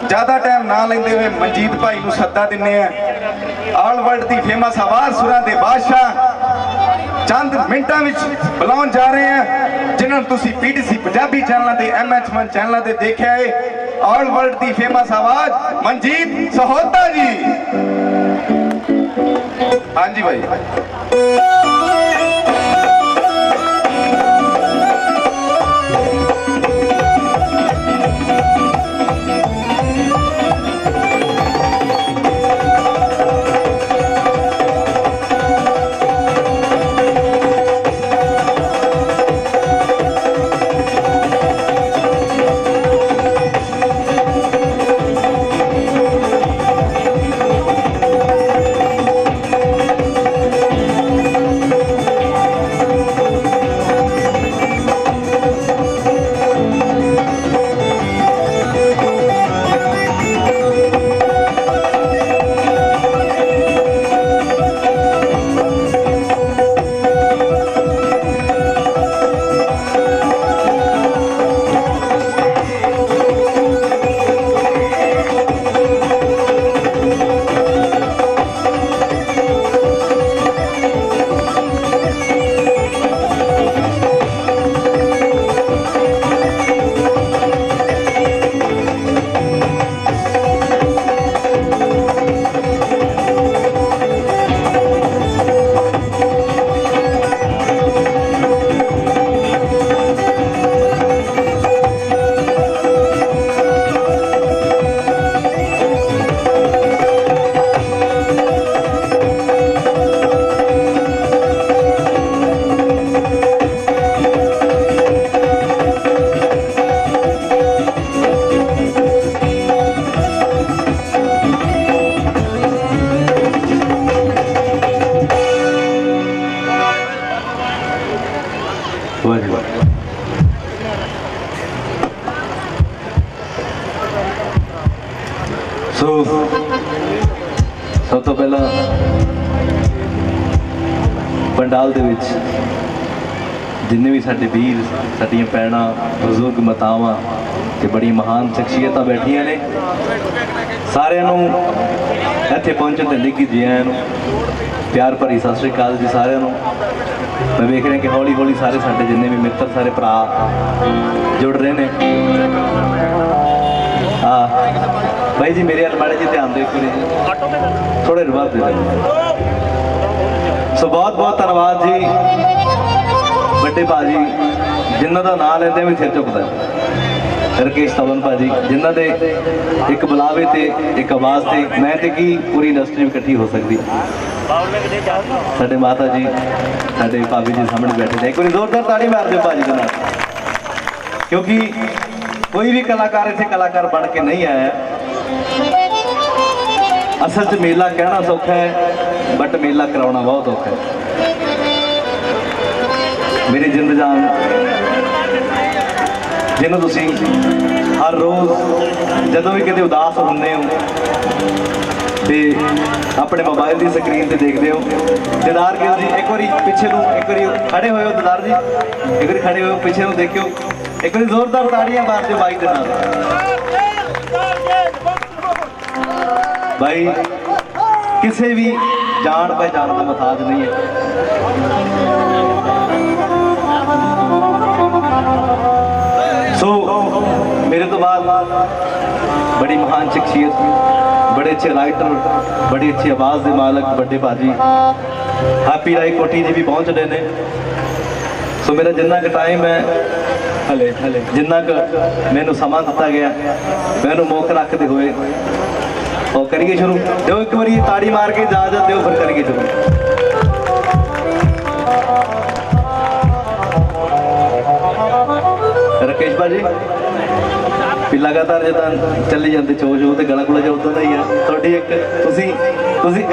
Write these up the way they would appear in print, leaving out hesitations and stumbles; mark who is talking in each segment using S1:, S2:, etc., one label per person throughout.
S1: ज़्यादा टाइम ना लेंदे हुए मनजीत भाई नूं सद्दा दिन्ने ऑल वर्ल्ड की फेमस आवाज़ सुरां दे बादशाह चंद मिनटां विच बुलाउण जा रहे हैं जिन्हां नूं तुसीं PTC पंजाबी चैनलों ते MH1 चैनलों ते देखिया है। ऑल वर्ल्ड की फेमस आवाज़ मनजीत सहोता जी। हाँ जी भाई। सब तो पहला पंडाल दे विच जिन्ने भी साडे वीर साडियां भैणां बजुर्ग मातावां ते बड़ी महान शख्सियतां बैठियां ने सारिਆਂ ਨੂੰ ਇੱਥੇ ਪਹੁੰਚਣ ਤੇ ਨਿੱਘੀ ਜੀ ਆਇਆਂ ਨੂੰ प्यार भरी सत श्री अकाल जी सारिਆਂ ਨੂੰ। मैं वेख रहा कि हौली हौली सारे साडे जिन्ने भी मित्र सारे भरा जुड़ रहे हैं। हाँ भाई जी मेरे माड़े जी ध्यान दो थोड़े रुबाब दे सो बहुत बहुत धन्यवाद जी बड़े भाजी जिन्हों का नाम लेंदे भी सिर झुकदा रकेश तवन भाजी जिन्हों के एक बुलावे ते एक आवाज़ से मैं तो की पूरी इंडस्ट्री इकट्ठी हो सकती। साडे माता जी साडे भाभी जी सामने बैठे थे एक बार जोरदार ताड़ी मार दो भाजी के नाल क्योंकि कोई भी कलाकार इतने कलाकार बन के नहीं आया। असल च मेला कहना सौखा है बट मेला कराना बहुत औखा है। मेरी जिंद जान जिन्होंने तुसी हर रोज़ जदों भी कितने उदास होंगे हो तो अपने मोबाइल की स्क्रीन पर देखते हो दिदार गिल जी एक बार पिछे नूं एक बार खड़े हुए हो दिदार जी एक बार खड़े हुए हो पिछे नूं देखियो एक बार जोरदार ताड़ियां मार दो बाइक के नाल। भाई किसी भी जान पहचान का मुताज नहीं है। सो मेरे तो बाद बड़ी महान शख्सियत बड़े अच्छे राइटर बड़ी अच्छी आवाज़ के मालक बड़े भाजी हैप्पी राय कोठी जी भी पहुँच रहे हैं। सो मेरा जिन्ना का टाइम है हले हले जिन्ना का मैनू समा दिता गया मैनू मुख रखते हुए और करिए शुरू दो एक बार ताड़ी मार के इजाजत दो फिर करिए शुरू। राकेश भाजी भी लगातार जदा चली जाते चो चो तो गला गुला जो उदा का ही है थोड़ी एक तुसी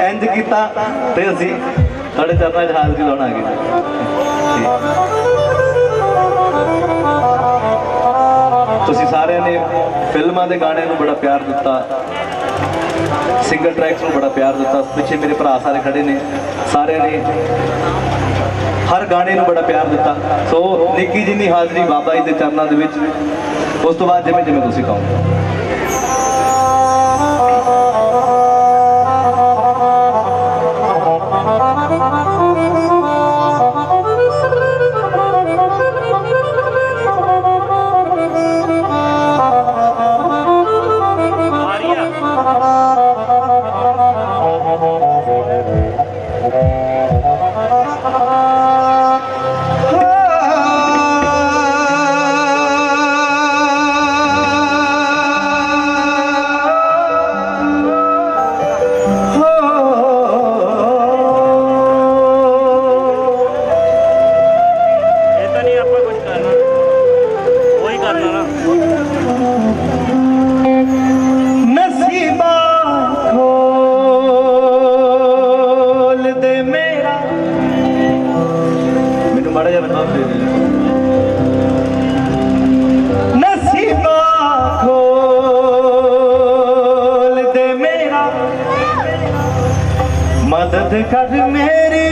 S1: इंज किया तो असी थोड़े चरणों च हाज़री लाउण आ गए। तुसी सारे ने फिल्मां दे गाने नूं बड़ा प्यार दिता सिंगल ट्रैक्स में बड़ा प्यार दिता पिछे मेरे भरा सारे खड़े ने सारे ने हर गाने में बड़ा प्यार दिता। सो निक्की जिन्नी हाज़री बाबा जी के चरणों के उस तो बाद जिमें जिमें तुसीं कहो मदद कर मेरी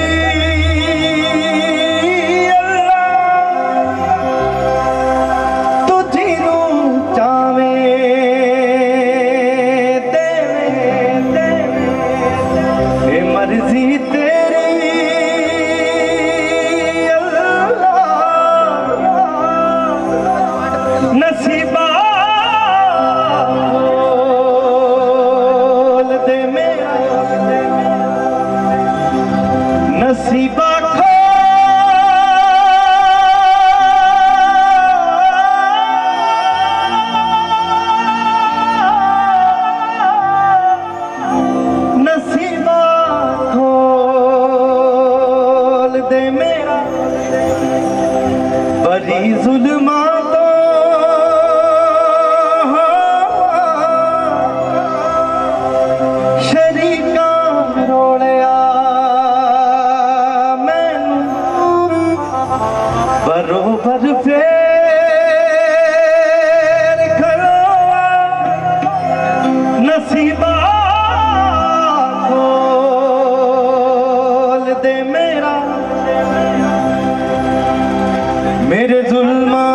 S1: मेरे जुल्मा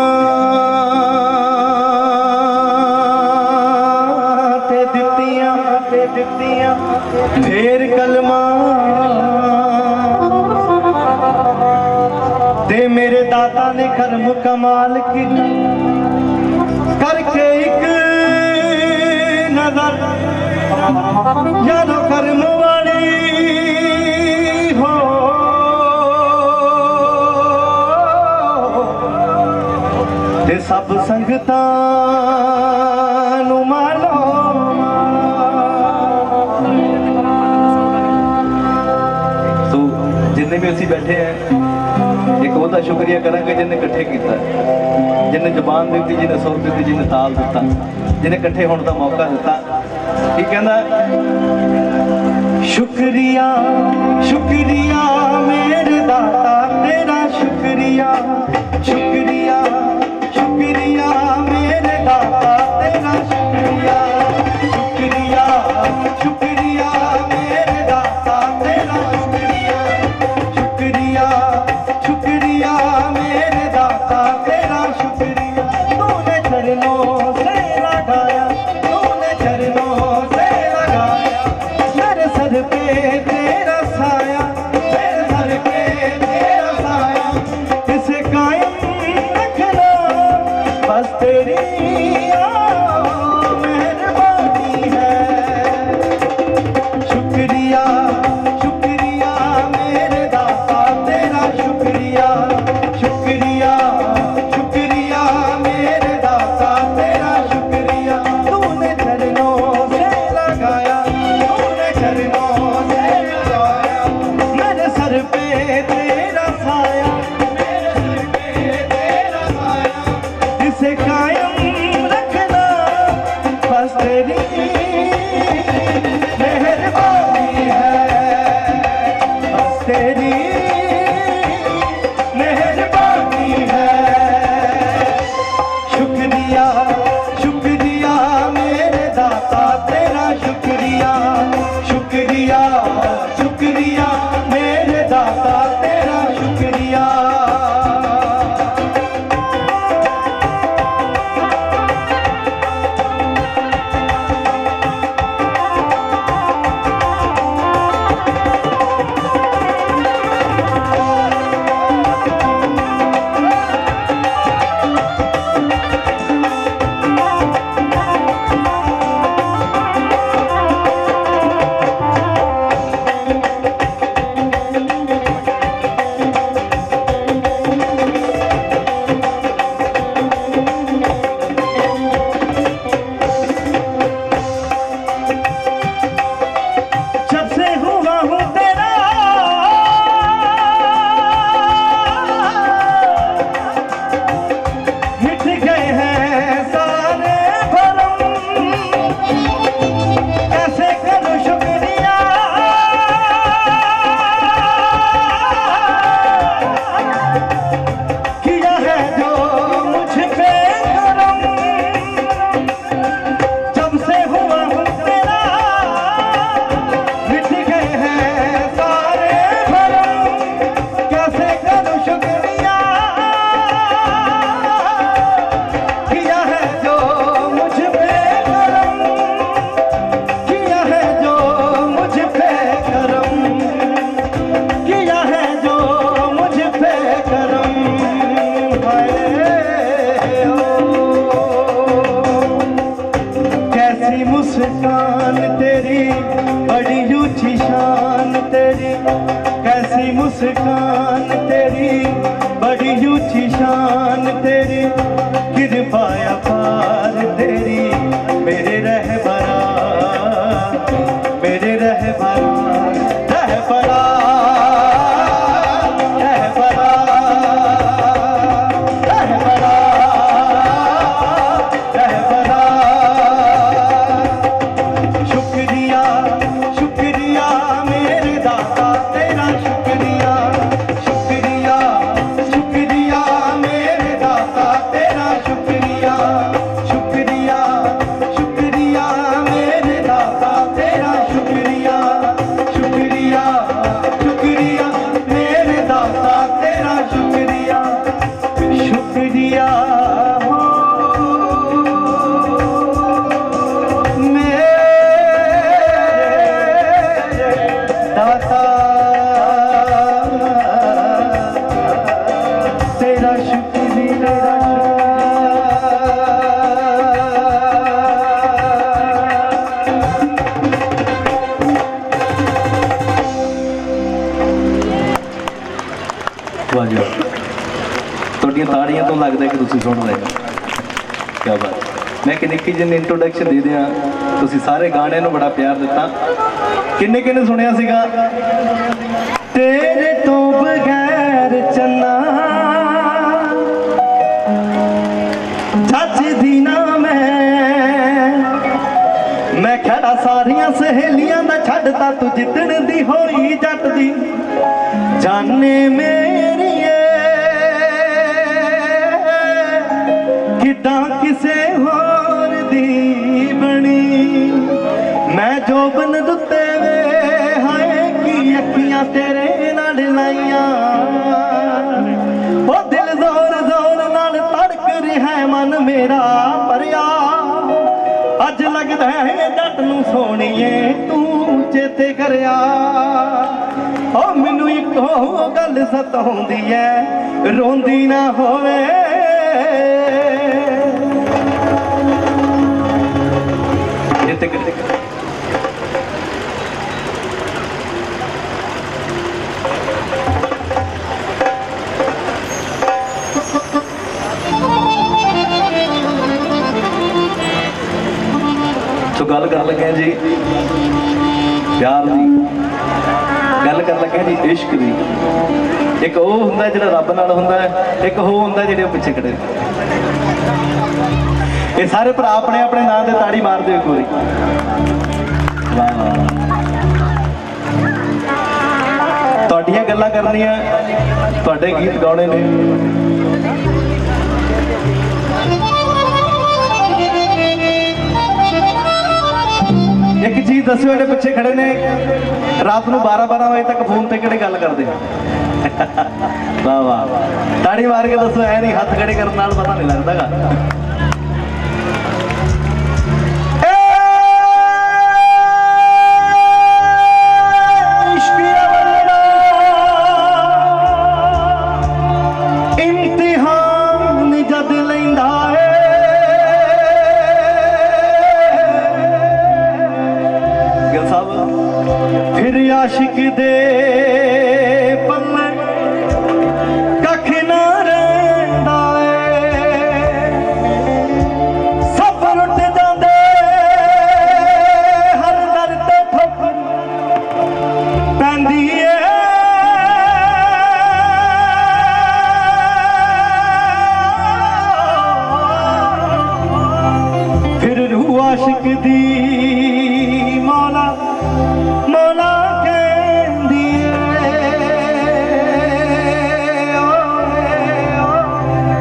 S1: ते दित्तियां फेर कलमा ते मेरे दाता ने कर्म कमाल की करके एक नजर यादो कर्म वाली हो ते सब संगतां नू मानो तो जिन्ने भी असी बैठे हैं एक वो शुक्रिया करांगे जिन्हें इकट्ठे किया, जिन्हें जुबान दी, जिन्हें सुर दी, जिन्हें ताल दिता, जिन्हें इकट्ठे होने का मौका दिता। ठीक कहना शुक्रिया शुक्रिया मेरे दाता तेरा शुक्रिया शुक्रिया शुक्रिया मेरे दाता तेरा शुक्रिया शुक्रिया शुक्रिया मेरे दाता तेरा शुक्रिया शुक्रिया शुक्रिया मेरे दाता तेरा शुक्रिया। तूने चरणों से लगाया, तूने चरणों से लगाया मेरे सर पे तेरा साया, मेरे सर पे तेरा साया। इसे कायम रखना बस तेरी मेहरबानी है। शुक्रिया शुक्रिया मेरे दाता तेरा शुक्रिया शुक्रिया शुक्रिया मेरे दाता तेरा शुक्रिया। तूने चरणों से लगाया, तूने चरणों से लगाया मेरे सर पे तेरा साया, मेरे सर पे तेरा साया। इसे कायम रखना बस तेरी मेहरबानी है, बस तेरी मेहरबानी है। शुक्रिया शुक्रिया मेरे दाता तेरा शुक्रिया शुक्रिया शुक्रिया मेरे दाता तेरा शुक्रिया। कैसी मुस्कान तेरी बड़ी ऊंची शान तेरी, कैसी मुस्कान तेरी बड़ी ऊंची शान तेरी, कृपाया पार तेरी मेरे रहबरा, मेरे रहबरा, रहबरा, रहबरा, रहबरा, रहबरा। शुक्रिया शुक्रिया मेरे दाता तेरा शुक्रिया, शुक्रिया शुक्रिया मेरे दाता तेरा शुक्रिया, शुक्रिया शुक्रिया मेरे दाता तेरा शुक्रिया, शुक्रिया शुक्रिया मेरे दाता तेरा शुक्रिया, शुक्रिया हो मेरे दाता तेरा शुक्रिया। वाह जी वाह, ਤੁਹਾਡੀਆਂ ਤਾੜੀਆਂ ਤੋਂ ਲੱਗਦਾ ਕਿ ਤੁਸੀਂ ਸੁਣ ਰਹੇ ਹੋ। ਕੀ ਬਾਤ। ਮੈਂ ਕਿ ਨਿੱਕੀ ਜਿਹੀ ਇੰਟਰੋਡਕਸ਼ਨ ਦੇ ਦਿਆਂ, ਤੁਸੀਂ ਸਾਰੇ ਗਾਣਿਆਂ ਨੂੰ ਬੜਾ ਪਿਆਰ ਦਿੱਤਾ। ਕਿੰਨੇ ਕਿੰਨੇ ਸੁਣਿਆ ਸੀਗਾ ਤੇਰੇ ਤੋਂ ਬਗੈਰ ਚੰਨਾ ਜੱਜਦੀ ਨਾ ਮੈਂ ਖੜਾ ਸਾਰੀਆਂ ਸਹੇਲੀਆਂ ਦਾ ਛੱਡਤਾ ਤੂੰ ਜਿੱਦਣ ਦੀ ਹੋਈ ਜੱਟ ਦੀ ਜਾਨੇ ਮੇਰੀਏ ਕਿਦਾਂ ਕਿਸੇ ਹੋਰ ਦੀ ਬਣੀ ਮੈਂ ਜੋਬਨ ਦੁੱਤੇ ਵੇ ਹਾਏ ਕੀ ਅੱਖੀਆਂ ਤੇਰੇ ਨਾਲ ਲਾਈਆਂ ਉਹ ਦਿਲ ਜ਼ੋਰ ਜ਼ੋਰ ਨਾਲ ਧੜਕ ਰਿਹਾ ਮਨ ਮੇਰਾ ਭਰਿਆ ਅੱਜ ਲੱਗਦਾ ਹੈ ਜੱਟ ਨੂੰ ਸੋਹਣੀਏ ਤੂੰ ਚੇਤੇ ਕਰਿਆ ਉਹ ਮੈਨੂੰ ਇੱਕੋ ਗੱਲ ਸਤਾਉਂਦੀ ਐ ਰੋਂਦੀ ਨਾ ਹੋਵੇ तो गल कर लगे जी प्यार की, गल कर लगे जी इश्क की। एक वो हुंदा जिहड़ा रब नाल हुंदा है, एक वो हुंदा जिहड़े पिछे खड़े। ये सारे भरा अपने अपने नाम से ताड़ी मार दो एक बारी। वाह तुहाडियां गल्लां करनियां, तुहाडे गीत गाने ने। एक चीज दस्यो ਜਿਹੜੇ ਪਿੱਛੇ ਖੜੇ ਨੇ ਰਾਤ ਨੂੰ 12-12 ਵਜੇ ਤੱਕ ਫੋਨ ਤੇ ਕਿਹੜੇ ਗੱਲ ਕਰਦੇ ਵਾਹ ਵਾਹ ਤਾੜੀ ਮਾਰ ਕੇ ਦੱਸੋ ਐ ਨਹੀਂ ਹੱਥ ਖੜੇ ਕਰਨ ਨਾਲ ਪਤਾ ਨਹੀਂ ਲੱਗਦਾਗਾ ਇਮਤਿਹਾਨ ਜਦ ਲੈਂਦਾ फिर आशिक दे पल्ले कख ना रहिंदा सब लुट जांदे हर दर ते ठोकर पैंदी फिर रूह आशिक दी मौला मौला कहंदी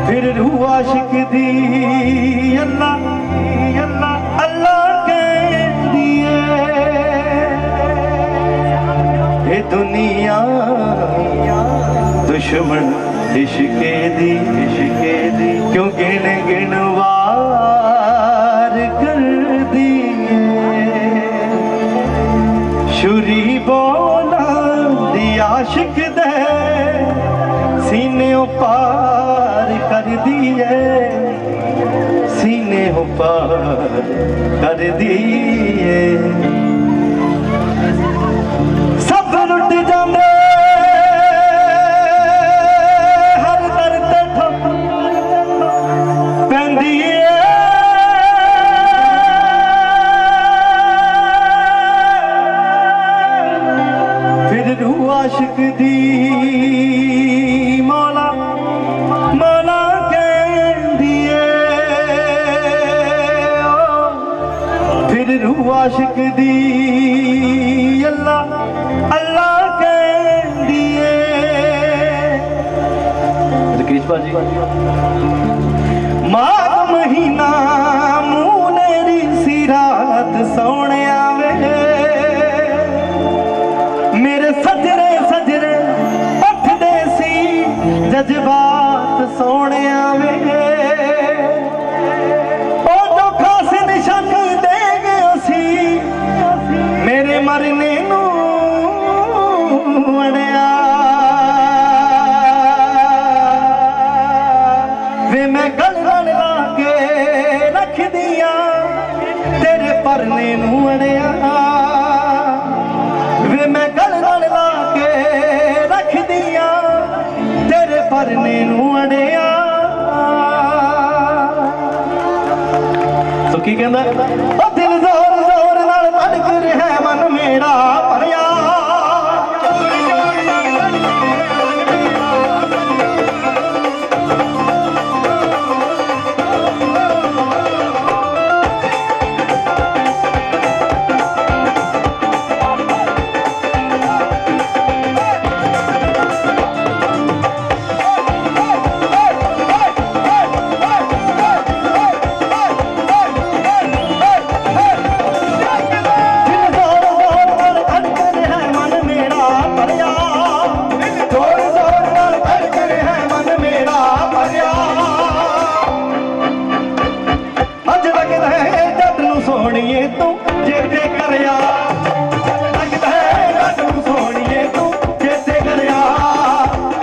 S1: फिर रूह आशिक दी अल्लाह अल्लाह अल्लाह कहंदी ये दुनिया दुश्मन इश्के दी क्यों गिन गिन वार कर दी छुरी बोला दी आशिक दे सीने पार कर दिए सीने मैनू पार कर दिए सब लुट जांदे हर दर ते ठोक पैंदी फिर रूह आशिक दी मौला मौला कहंदी फिर रूह आशिक दी अल्लाह अल्लाह कहंदी कृष्णा जी माघ महीना मूनेरी सी रात सोने आवे मेरे सजरे सजरे उठदे सी जज्बात सोने आवे ओ जो खास निशान दे गए सी मेरे मरने नू अड़िया वे मैं गल गल ला के रख दिया तेरे परने नू अड़िया वे मैं गल गल ला के रख दिया तेरे परने नू अड़िया तो की कहंदा ओ दिल जोर जोर नाल धड़क रहा मन मेरा भरिया सोनिए तू जेते करया लगदा है जट नू सोनिए तू जेते करया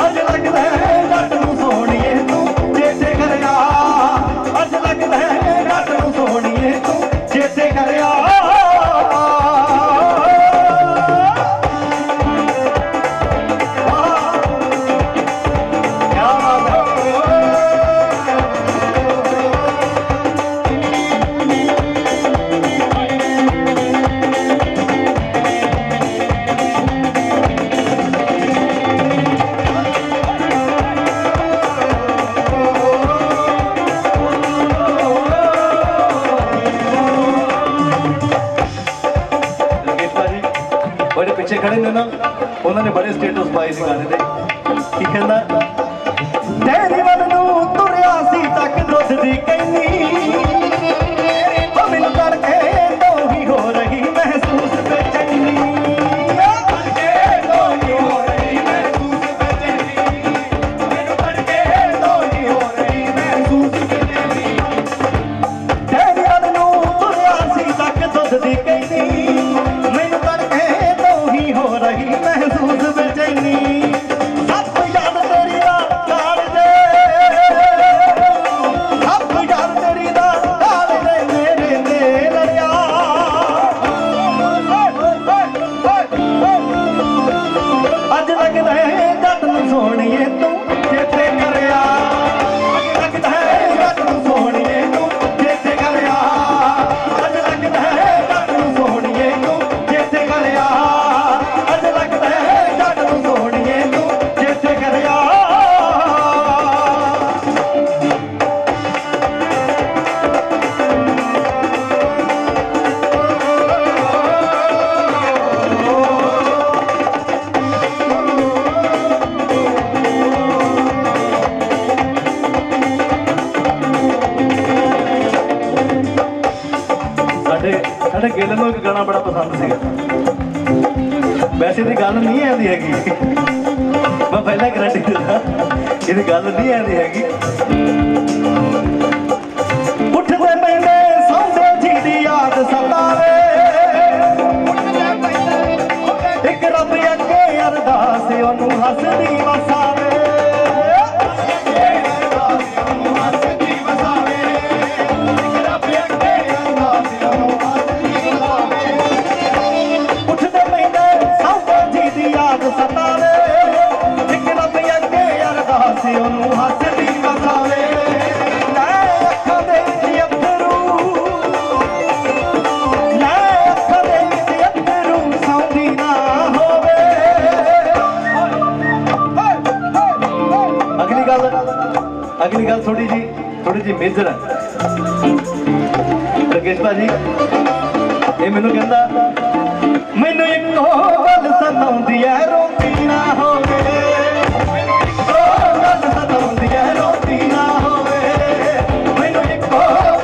S1: अज लगदा है जट नू सोनिए तू जेते करया अज लगदा है जट नू सोनिए तू जेते करया बड़े पिछे खड़े ने ना उन्होंने बड़े स्टेटस पाए इस गाने दे की कहंदा तेरी मन नू तुरिया सी तक दुध दी कैनी ओ मैनू करके तो ही हो रही महसूस बेचैनी करके तो ही हो रही महसूस बेचैनी मैनू करके तो ही हो रही महसूस बेचैनी तेरी मन नू तुरिया सी तक दुध दी कैनी हो रही महसूस बेचैनी सब याद तेरी दा काल दे सब याद तेरी दा काल दे मेरे ने लड़िया अज लगदा है जट नू सोनिए तू जेते करया अज लगदा है जट नू सोनिए तू जेते करया अज लगदा है जट नू सोनिए तू जेते करया ਸਾਡੇ ਗਿੱਲ ਨੂੰ ਇੱਕ ਗਾਣਾ ਬੜਾ ਪਸੰਦ ਸੀਗਾ ਵੈਸੇ ਦੀ ਗੱਲ ਨਹੀਂ ਆਉਂਦੀ ਹੈਗੀ ਮੈਂ ਪਹਿਲਾਂ ਗਰੰਟੀ ਦਿੰਦਾ ਇਹਦੀ ਗੱਲ ਨਹੀਂ ਆਉਂਦੀ ਹੈਗੀ ਉੱਠਦੇ ਪੈਂਦੇ ਸੌਂਦੇ ਜੀ ਦੀ ਯਾਦ ਸਤਾਵੇ ਇੱਕ ਰੱਬ ਅੱਗੇ ਅਰਦਾਸ ਉਹਨੂੰ ਹੱਸਦੀ ਵਸਾਵੇ ਰੱਬ अगली गल थोड़ी जी मेजर है। राकेश भाजी ये मैनू कहंदा मैनू एक गल सताउंदी है रोंदी ना होवे, गल सताउंदी है रोंदी ना होवे, मैनू एक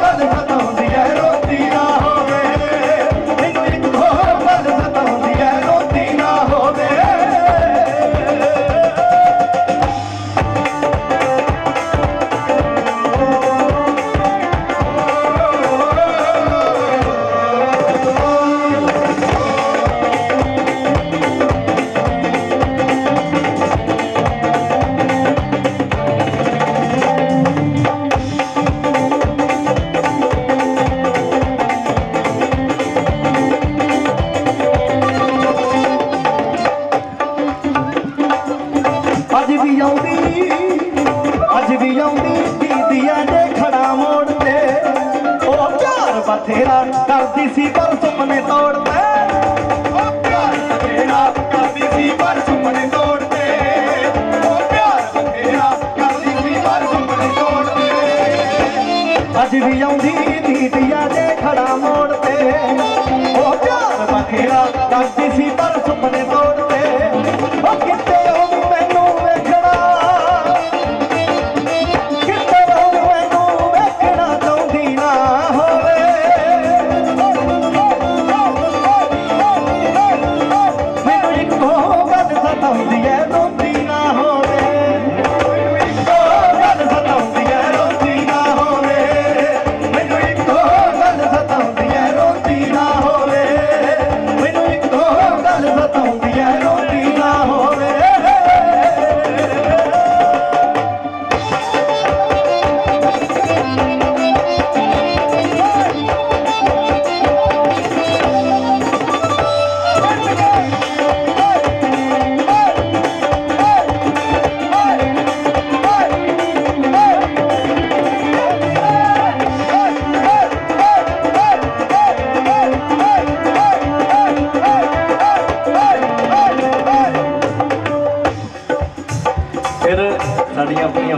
S1: गल सताउंदी है रोंदी ना होवे, मैनू एक गल सताउंदी है रोंदी ना होवे। बथेरा करती सी पर सुपने तोड़ते, प्यार बथेरा करती सी पर सुपने तोड़ते, प्यार बथेरा करती सी पर सुपने तोड़ते, अज भी आउंदी दीदिया दे खड़ा मोड़ते, ओ प्यार बथेरा करती सी पर सुपने तोड़ते, ओ किते हो मैनू वेखना, किते हो मैनू वेखना चाहुंदी ना होवे, सताउंदी है रोंदी ना होवे, इको गल सताउंदी है रोंदी ना होवे, मैनू इको गल सताउंदी है रोंदी ना होवे, मैनू इको गल सताउंदी है रोंदी ना होवे।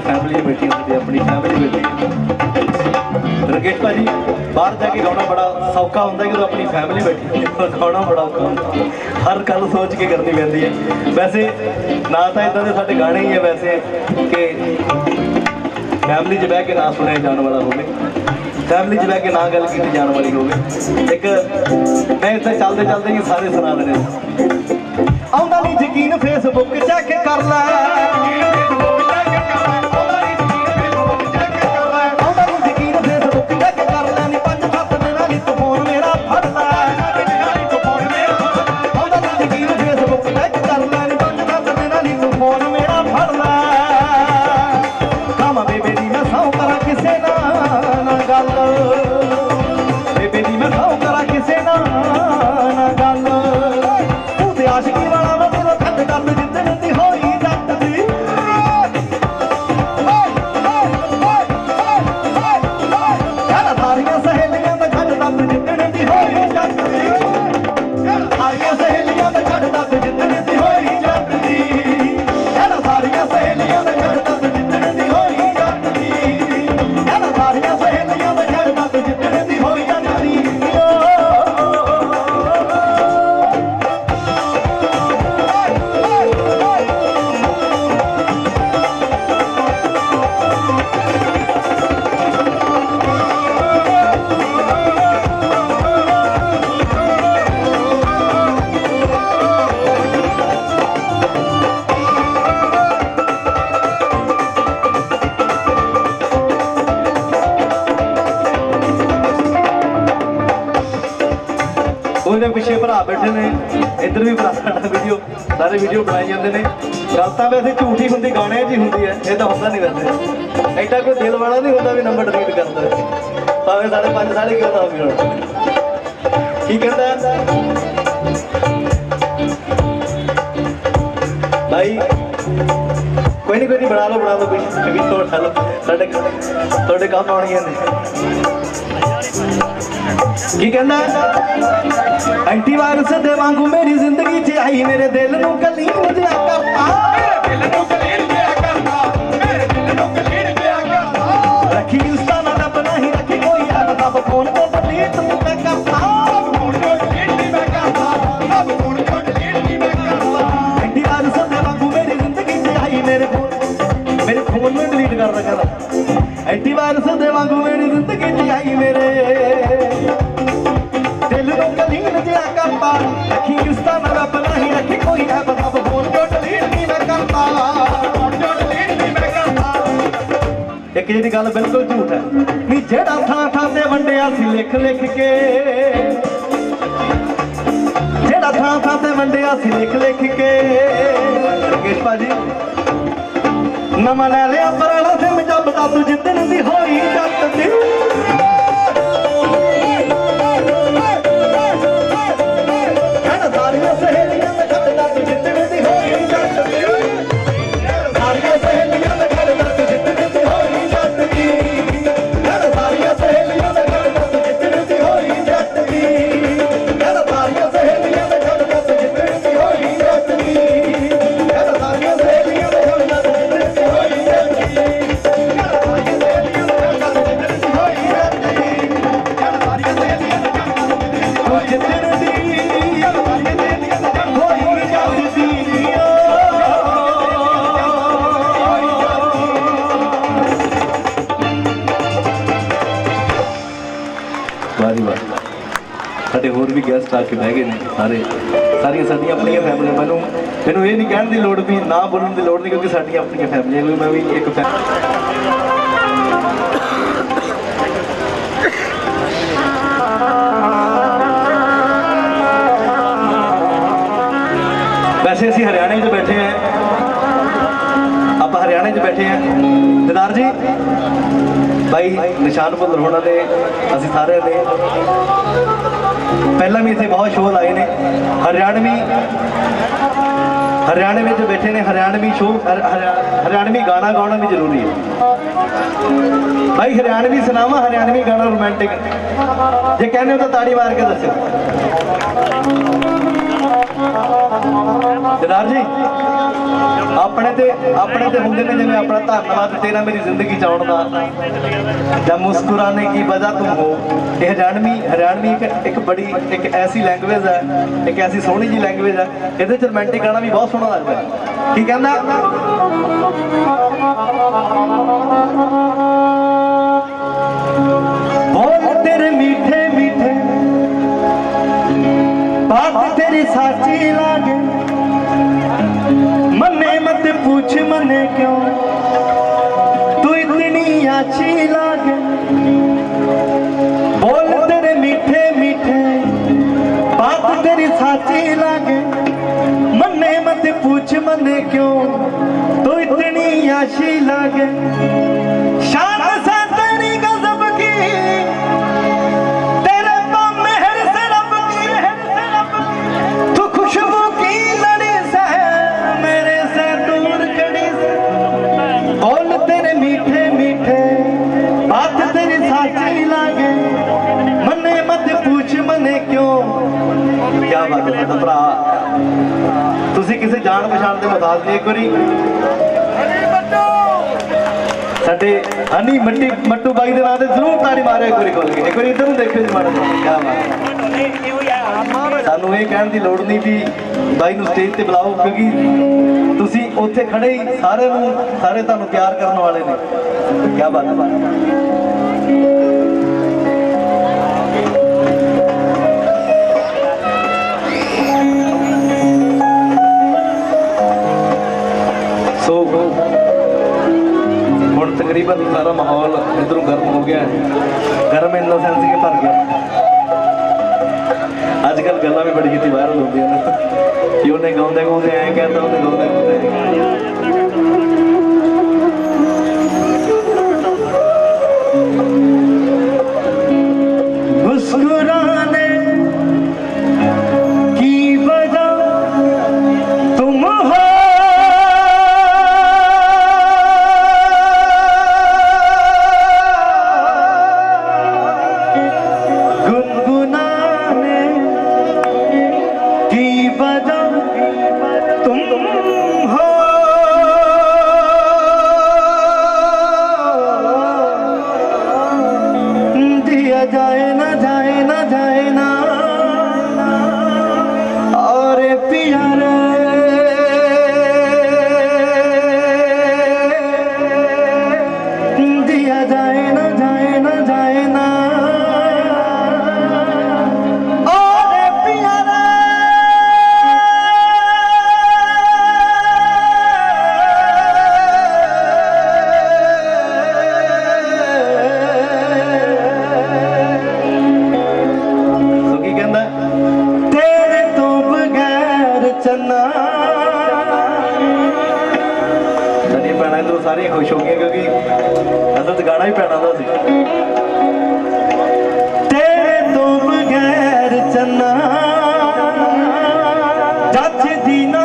S1: फैमिली बैठी अपनी फैमिली बैठी। राकेश भाजी बाहर जाके गाना बड़ा सौखा होंगे कि अपनी फैमिली बैठी गाना बड़ा औखा होंगे, हर गल सोच के करनी पैंदी है। वैसे ना तो इदा के साडे गाने ही है वैसे कि फैमिली च बह के ना सुने जाने वाला हो, फैमिली च बह के ना गल की जाने वाली हो। एक मैं इतना चलते चलते ही सारे सुना देने आउंदा नहीं यकीन फेसबुक चेक कर लै, पिछे भरा बैठे ने, इधर भी भरा वीडियो सारे वीडियो बनाई जाते हैं। गल तो वैसे झूठी होंगी गाने जी होंगी है, यह तो होता नहीं वैसे एडा कोई दिल वाला नहीं होता भी नंबर डिलीट करता भावे 5:30 साढ़े क्यों ना हो। की कहता भाई कोई नहीं बना लो कोई तो उठा लो थोड़े काम आउणियां ने। की कहना एंटीवायरस दे वांगू मेरी जिंदगी च आई, मेरे दिल नू कलीन जिहा करता, मेरे दिल नू कलीन जिहा करता, मेरे दिल नू कलीन जिहा करता। रखी इंस्टा ना रब नहीं रखी कोई ऐप सब फोन को डिलीट तू मैं करता फोन को डिलीट नहीं मैं करता सब फोन को डिलीट नहीं मैं करता एंटी वायरस दे वांगू मेरी जिंदगी च आई मेरे फोन में डिलीट कर रखा एंटी वायरस दे वांगू मेरी जिंदगी च आई मेरे दिल को कलीन जिया करता रखी इंस्टा ना रब नहीं रखी कोई ऐप सब फोन को डिलीट नहीं मैं करता फोन को डिलीट नहीं मैं करता एक जी गल बिल्कुल झूठ है नी जेड़ा थां थां ते वंडिया सी लिख लिख के जेड़ा थां थां ते वंडिया सी लिख लिख के राकेश भाजी नवा लै लिया पुराना सिम जब दा तू जिद्दन दी होई जट दी सारियां सहेलियां में जब दा तू जिद्दन दी होई जट दी सारियां सहेलियां में जब दा तू जिद्दन दी होई जट दी सारियां सहेलियां में जब दा तू जिद्दन दी होई जट दी सारियां सहेलियां में जब दा तू जिद्दन दी होई जट दी सारियां सहेलियां में जब दा तू जिद्दन दी होई जट दी सारियां सहेलियां में जब दा तू जिद्दन दी होई जट दी सारियां सहेलियां में जब दा तू जिद्दन दी होई जट दी ਸਾਡੇ ਹੋਰ ਵੀ ਗੈਸਟ ਆ ਕੇ ਬਹਿ ਗਏ ਨੇ ਸਾਰੀਆਂ ਸਾਡੀਆਂ ਆਪਣੀਆਂ ਫੈਮਲੀਆਂ ਮੈਨੂੰ ਇਹ ਨਹੀਂ ਕਹਿਣ ਦੀ ਲੋੜ ਵੀ ਨਾ ਬੋਲਣ ਦੀ ਲੋੜ ਨਹੀਂ ਕਿਉਂਕਿ ਸਾਡੀਆਂ ਆਪਣੀਆਂ ਫੈਮਲੀਆਂ ਵੀ ਮੈਂ ਵੀ ਇੱਕ वैसे ਅਸੀਂ हरियाणा 'ਚ बैठे हैं ਆਪਾਂ हरियाणा 'ਚ बैठे हैं सरदार जी भाई निशान भुल्लर होना ने ਅਸੀਂ सारे ने पहला भी इतने बहुत शो लाए ने हरियाणवी में जो बैठे ने हरियाणवी शो हरियाणवी गाना गाना भी जरूरी है भाई हरियाणवी सुनावा हरियाणवी गाना रोमांटिक जे कहने हो तो ताड़ी मार के दसो सरदार जी अपने ते होंगे ने जिन्हें अपना धन्यवाद तेरा मेरी जिंदगी च आउण दा या मुस्कुराने की वजह तुम हो ये हरियाणवी एक बड़ी एक ऐसी लैंग्वेज है एक ऐसी सोहनी जी लैंग्वेज है ये रोमांटिक गाना भी बहुत सोहना लगता है की कहना बोल तेरे मीठे मीठे बात तेरी साची लागे मने मत पूछ मने क्यों तू इतनी अच्छी लागे बोल तेरे मीठे मीठे बात तेरी साची लागे मने मत पूछ मने क्यों तू इतनी अच्छी लागे शान से तेरी गजब की तेरे पे मेहर से रब की तू खुशबू की लड़ी से मेरे से दूर खड़ी से बोल तेरे मीठे मीठे बात तेरी साची लागे मने मत पूछ मने क्यों क्या बात है तो भरा तुसी किसी जान पहचान के मुताज नहीं एक बारी साडे हनी मट्टू बाई के नाम से जरूर ताड़ी मारो एक बारी खोल के एक बार इधर देखो जी माड़ा क्या बात सानू ये कहने की लोड़ नहीं भी बाई नूं स्टेज ते बुलाओ क्योंकि तुसी उत्थे खड़े ही सारे तुहानूं प्यार करने वाले ने क्या बात है तकरीबन सारा माहौल इधरों गर्म हो गया है गर्म इन सेंस के भर गया अजकल गल्लां भी बड़ी की वायरल होती है कि उन्हें गाँदे गाँदे आए कहता उन्हें गाँदे गाँदे मुस्कुराने की वजह तुम हो तुम हो खुश हो गई क्योंकि असल तो गाना ही पैना था तेरे तो बगैर चन्ना जच दी ना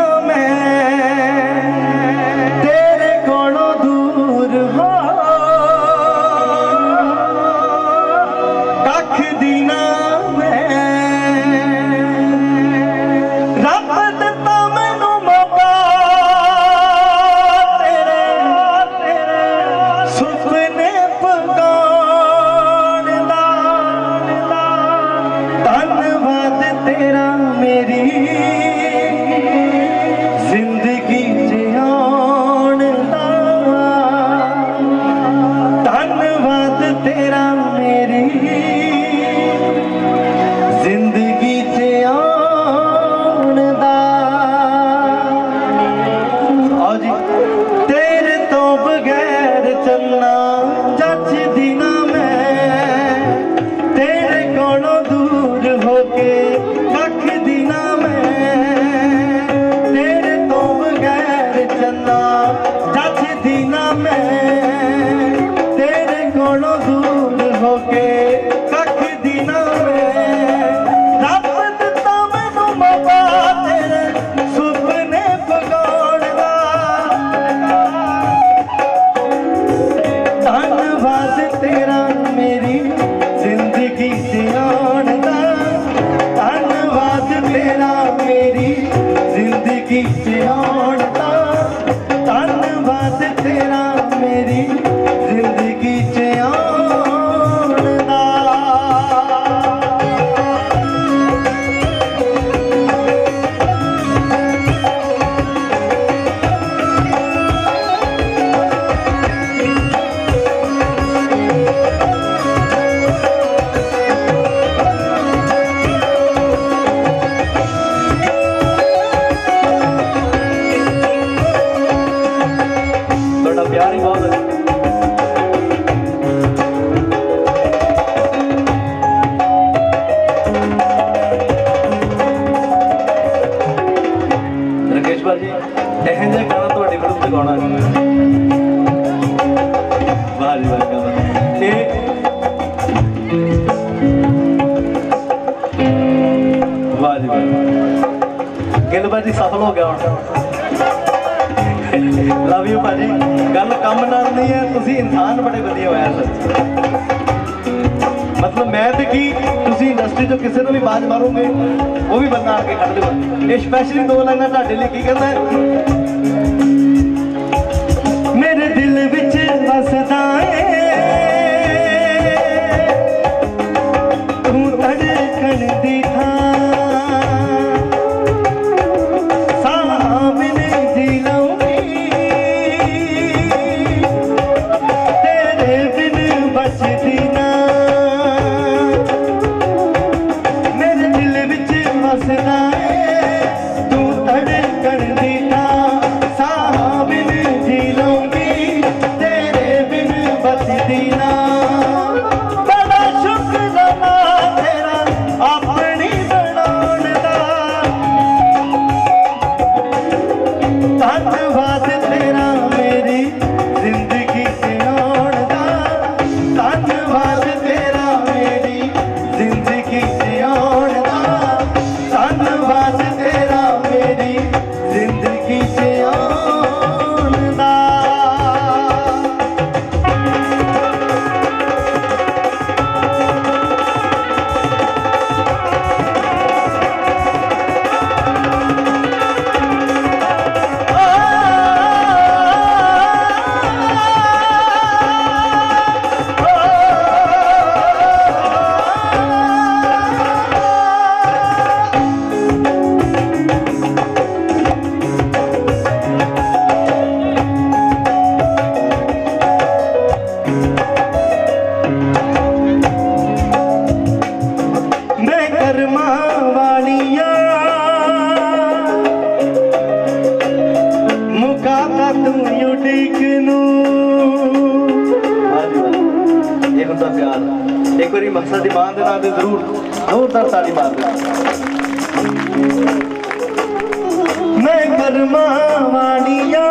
S1: जी सफल हो गया लव यू भाजी गल कम नाल नहीं है तुसी इंसान बड़े वधिया होया मतलब मैं तो की तुसी इंडस्ट्री चो किसी को भी बाज मारोगे वो भी बंदा आके कट देगा ये स्पेशली दो लाइना तुहाडे लई की कहंदा है मेरे दिल विच वसदा है तू धड़कन दी एक बार मकसद ईमान के नाम जरूर जोरदार ताली मार दे। मैं कर्मा वालिया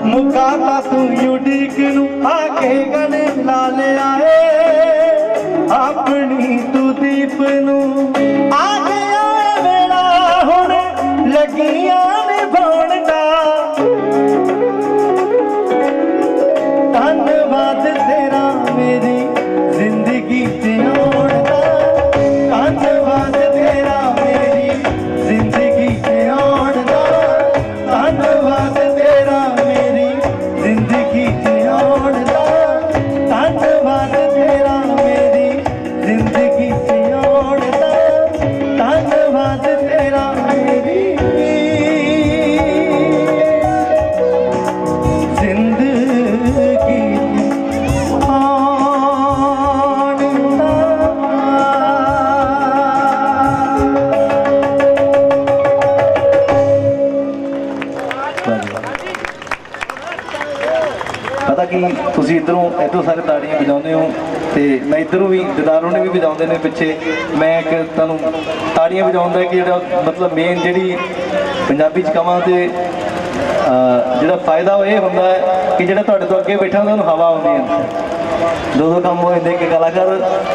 S1: मुकाता तू कि तुसीं इधरों सारे ताड़ियां बजाते हो तो मैं इधरों भी दिदार होने भी बजाते हैं पिछे। मैं एक तुहानूं ताड़ियां बजाउंदा कि जिहड़ा मतलब मेन जिहड़ी पंजाबी च कहां तो जिहड़ा फायदा वो ये होंदा है कि जिहड़ा तुहाडे तो अगे बैठा उन्होंने हवा आउंदी है। दो काम हो जाते कि कलाकार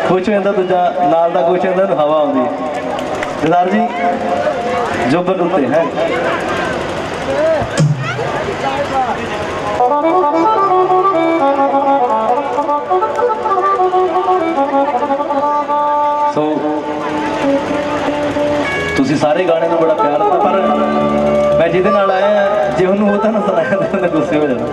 S1: खुश हो जाता, दूजा नाल दा खुश हो जाता, हवा आउंदी है। दिदार जी जोबर उत्ते है सो तुसी सारे गाने को बड़ा प्यार था, पर मैं जिहदे नाल आया जे उन्होंने वो तो ना सुनाया तो उन्हें गुस्से हो जाना।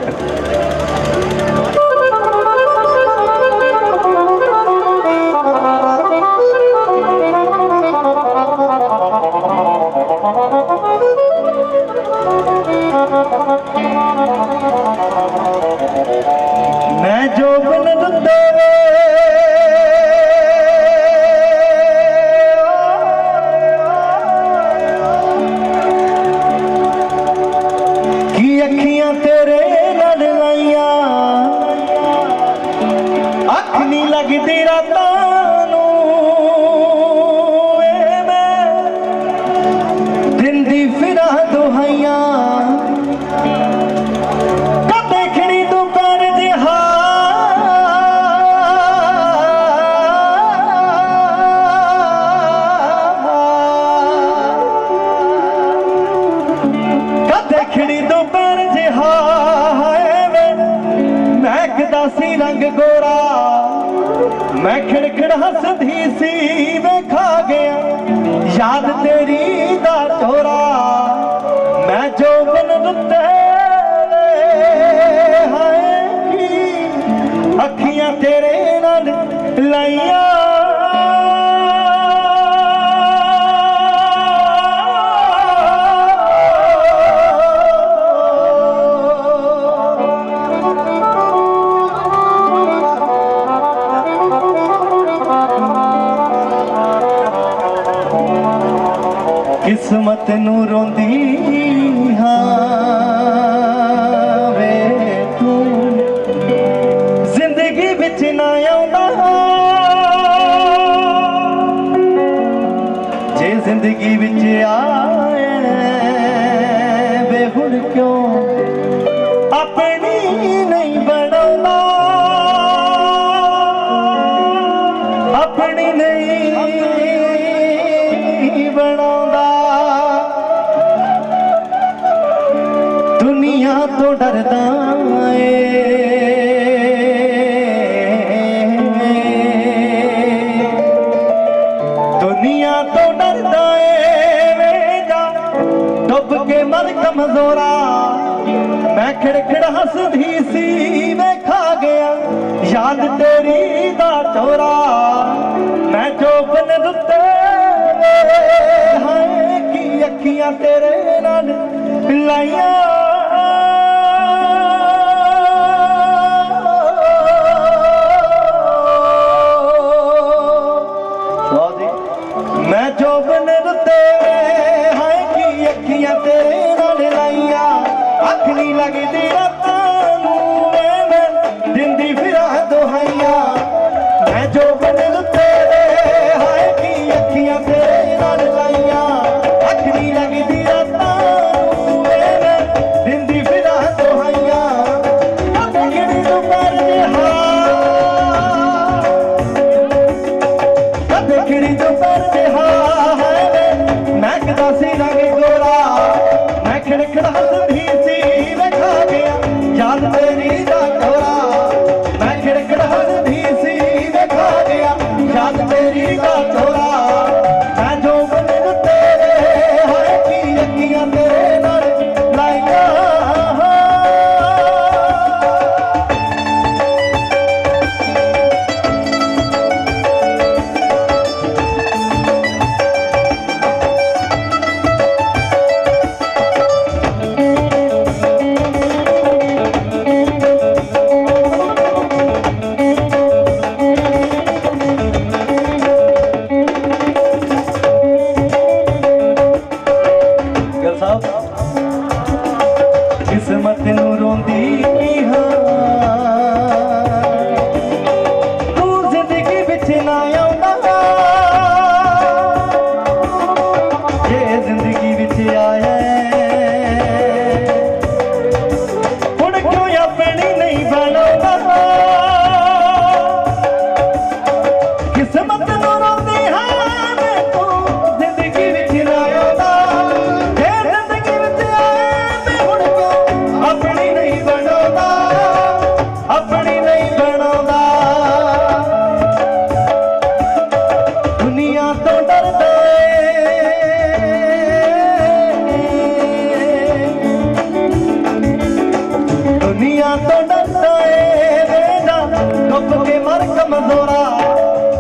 S1: मैं जो बन दे की अखियां तेरे नाल लाइया, अख नहीं लगदी रातां नूं मैं दिंदी फिरां दुहाइयां। सी रंग गोरा मैं खिड़खिड़ हसदी सी वेखा गया याद तेरी दा चोरा। मैं जो बन रुते हाय की अखियां तेरे नाल लाइया। किस्मत नू रोंदी हाँ वे तू जिंदगी बिच ना आउंदा, जे जिंदगी बिच आए वे हुण क्यों अपनी नहीं बनाउंदा, अपनी नहीं बनाउंदा। दुनिया तो डरदा दुनिया तो डरदा वेदा डुब के मर कमजोरा। मैं खिड़खिड़ हसदी सी वेखा गया याद तेरी दा चोरा। मैं जो बन रुते हाय की अखियां तेरे नाल लाइया। मैं जो बन रुते हाय की अखियां तेरे नाल लाइया। अख नहीं लगदी रातां नूं मैं दिंदी फिरां दुहाइयां। मैं जो बन रुते हाय की अखियां तेरे नाल लाइया। अख नहीं लगदी रातां नूं मैं दिंदी फिरां दुहाइयां। देखड़ी दोपहर जिहा देखड़ी दोपहर जिहा मैं सी रंग गोरा। मैं खिड़खिड़ हसदी सी वेखा गया जे जिंदगी विच आया हुण क्यों अपनी नहीं बनाउंदा किस्मत नूं रोंदी हां मैं तू जिंदगी विच ना आउंदा जे जिंदगी विच आया मैं हुण क्यों अपनी नहीं बनाउंदा अपनी नहीं बनाउंदा दुनिया तो डरदा दुनिया तो डरदा वेदा डुब के मर कमजोरा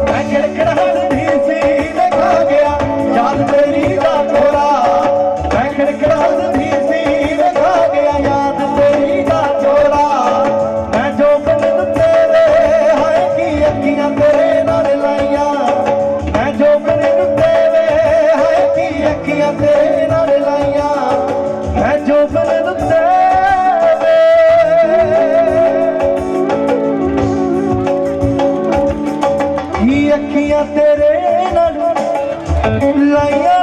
S1: मैं गिड़गिड़ हंसदी सी देखा गया याद तेरी दा थोड़ा मैं गिड़गिड़ हंसदी सी देखा गया याद तेरी दा थोड़ा मैं जो बन तेरे हाय की अखियां तेरे नाल लाइया मैं जो बन तेरे हाय की अखियां तेरे नाल लाइया मैं जो बन तेरे अखियां तेरे नाल लाइया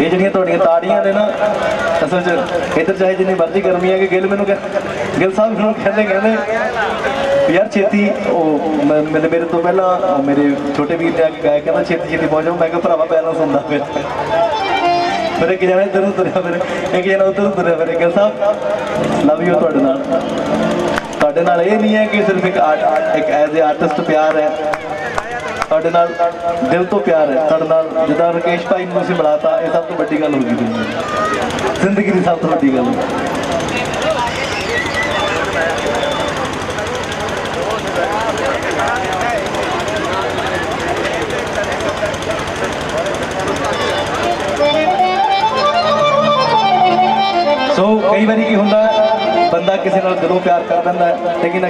S1: ये ਜਿਹੜੀਆਂ ਤੁਹਾਡੀਆਂ ਤਾੜੀਆਂ ਨੇ ਨਾ ਅਸਲ 'ਚ ਇੱਧਰ ਚਾਹੇ ਜਿੰਨੀ ਮਰਜ਼ੀ ਗਰਮੀ ਹੈ ਕਿ ਗਿੱਲ ਮੈਨੂੰ ਗਿੱਲ ਸਾਹਿਬ ਨੂੰ ਕਹਿੰਦੇ ਯਾਰ ਛੇਤੀ ਉਹ ਮੇਰੇ ਤੋਂ ਪਹਿਲਾਂ ਮੇਰੇ ਛੋਟੇ ਵੀਰ ਨੇ ਆ ਕੇ ਗਾਇਆ ਕਹਿੰਦਾ ਛੇਤੀ ਛੇਤੀ ਪਹੁੰਚ ਜਾਓ ਮੈਂ ਕਿਹਾ ਭਰਾਵਾ ਬੈਲੈਂਸ ਹੁੰਦਾ ਫਿਰ ਮੇਰੇ ਕਿ ਜਾਣਾ ਇੱਧਰ ਨੂੰ ਤੁਰਿਆ ਫਿਰ ਇੱਕ ਜਣਾ ਉੱਧਰ ਨੂੰ ਤੁਰਿਆ ਫਿਰ ਗਿੱਲ ਸਾਹਿਬ ਲਵ ਯੂ ਤੁਹਾਡੇ ਨਾਲ ਇਹ ਨਹੀਂ ਹੈ ਕਿ ਸਿਰਫ ਇੱਕ ਐਜ਼ ਏ ਆਰਟਿਸਟ ਪਿਆਰ ਹੈ ਤੁਹਾਡੇ ਨਾਲ ਦਿਲ ਤੋਂ ਪਿਆਰ ਹੈ ਤੁਹਾਡੇ ਨਾਲ ਜਿੱਦਾਂ ਰਕੇਸ਼ ਭਾਈ ਨੂੰ ਤੁਸੀਂ ਮਿਲਾਤਾ ਇਹ ਸਭ ਤੋਂ ਵੱਡੀ ਗੱਲ ਹੋ ਗਈ ਜ਼ਿੰਦਗੀ ਦੀ ਸਭ ਤੋਂ ਵੱਡੀ ਗੱਲ ਸੋ ਕਈ ਵਾਰੀ ਕੀ ਹੁੰਦਾ ਬੰਦਾ ਕਿਸੇ ਨਾਲ ਦਿਲੋਂ ਪਿਆਰ ਕਰ ਦਿੰਦਾ ਲੇਕਿਨ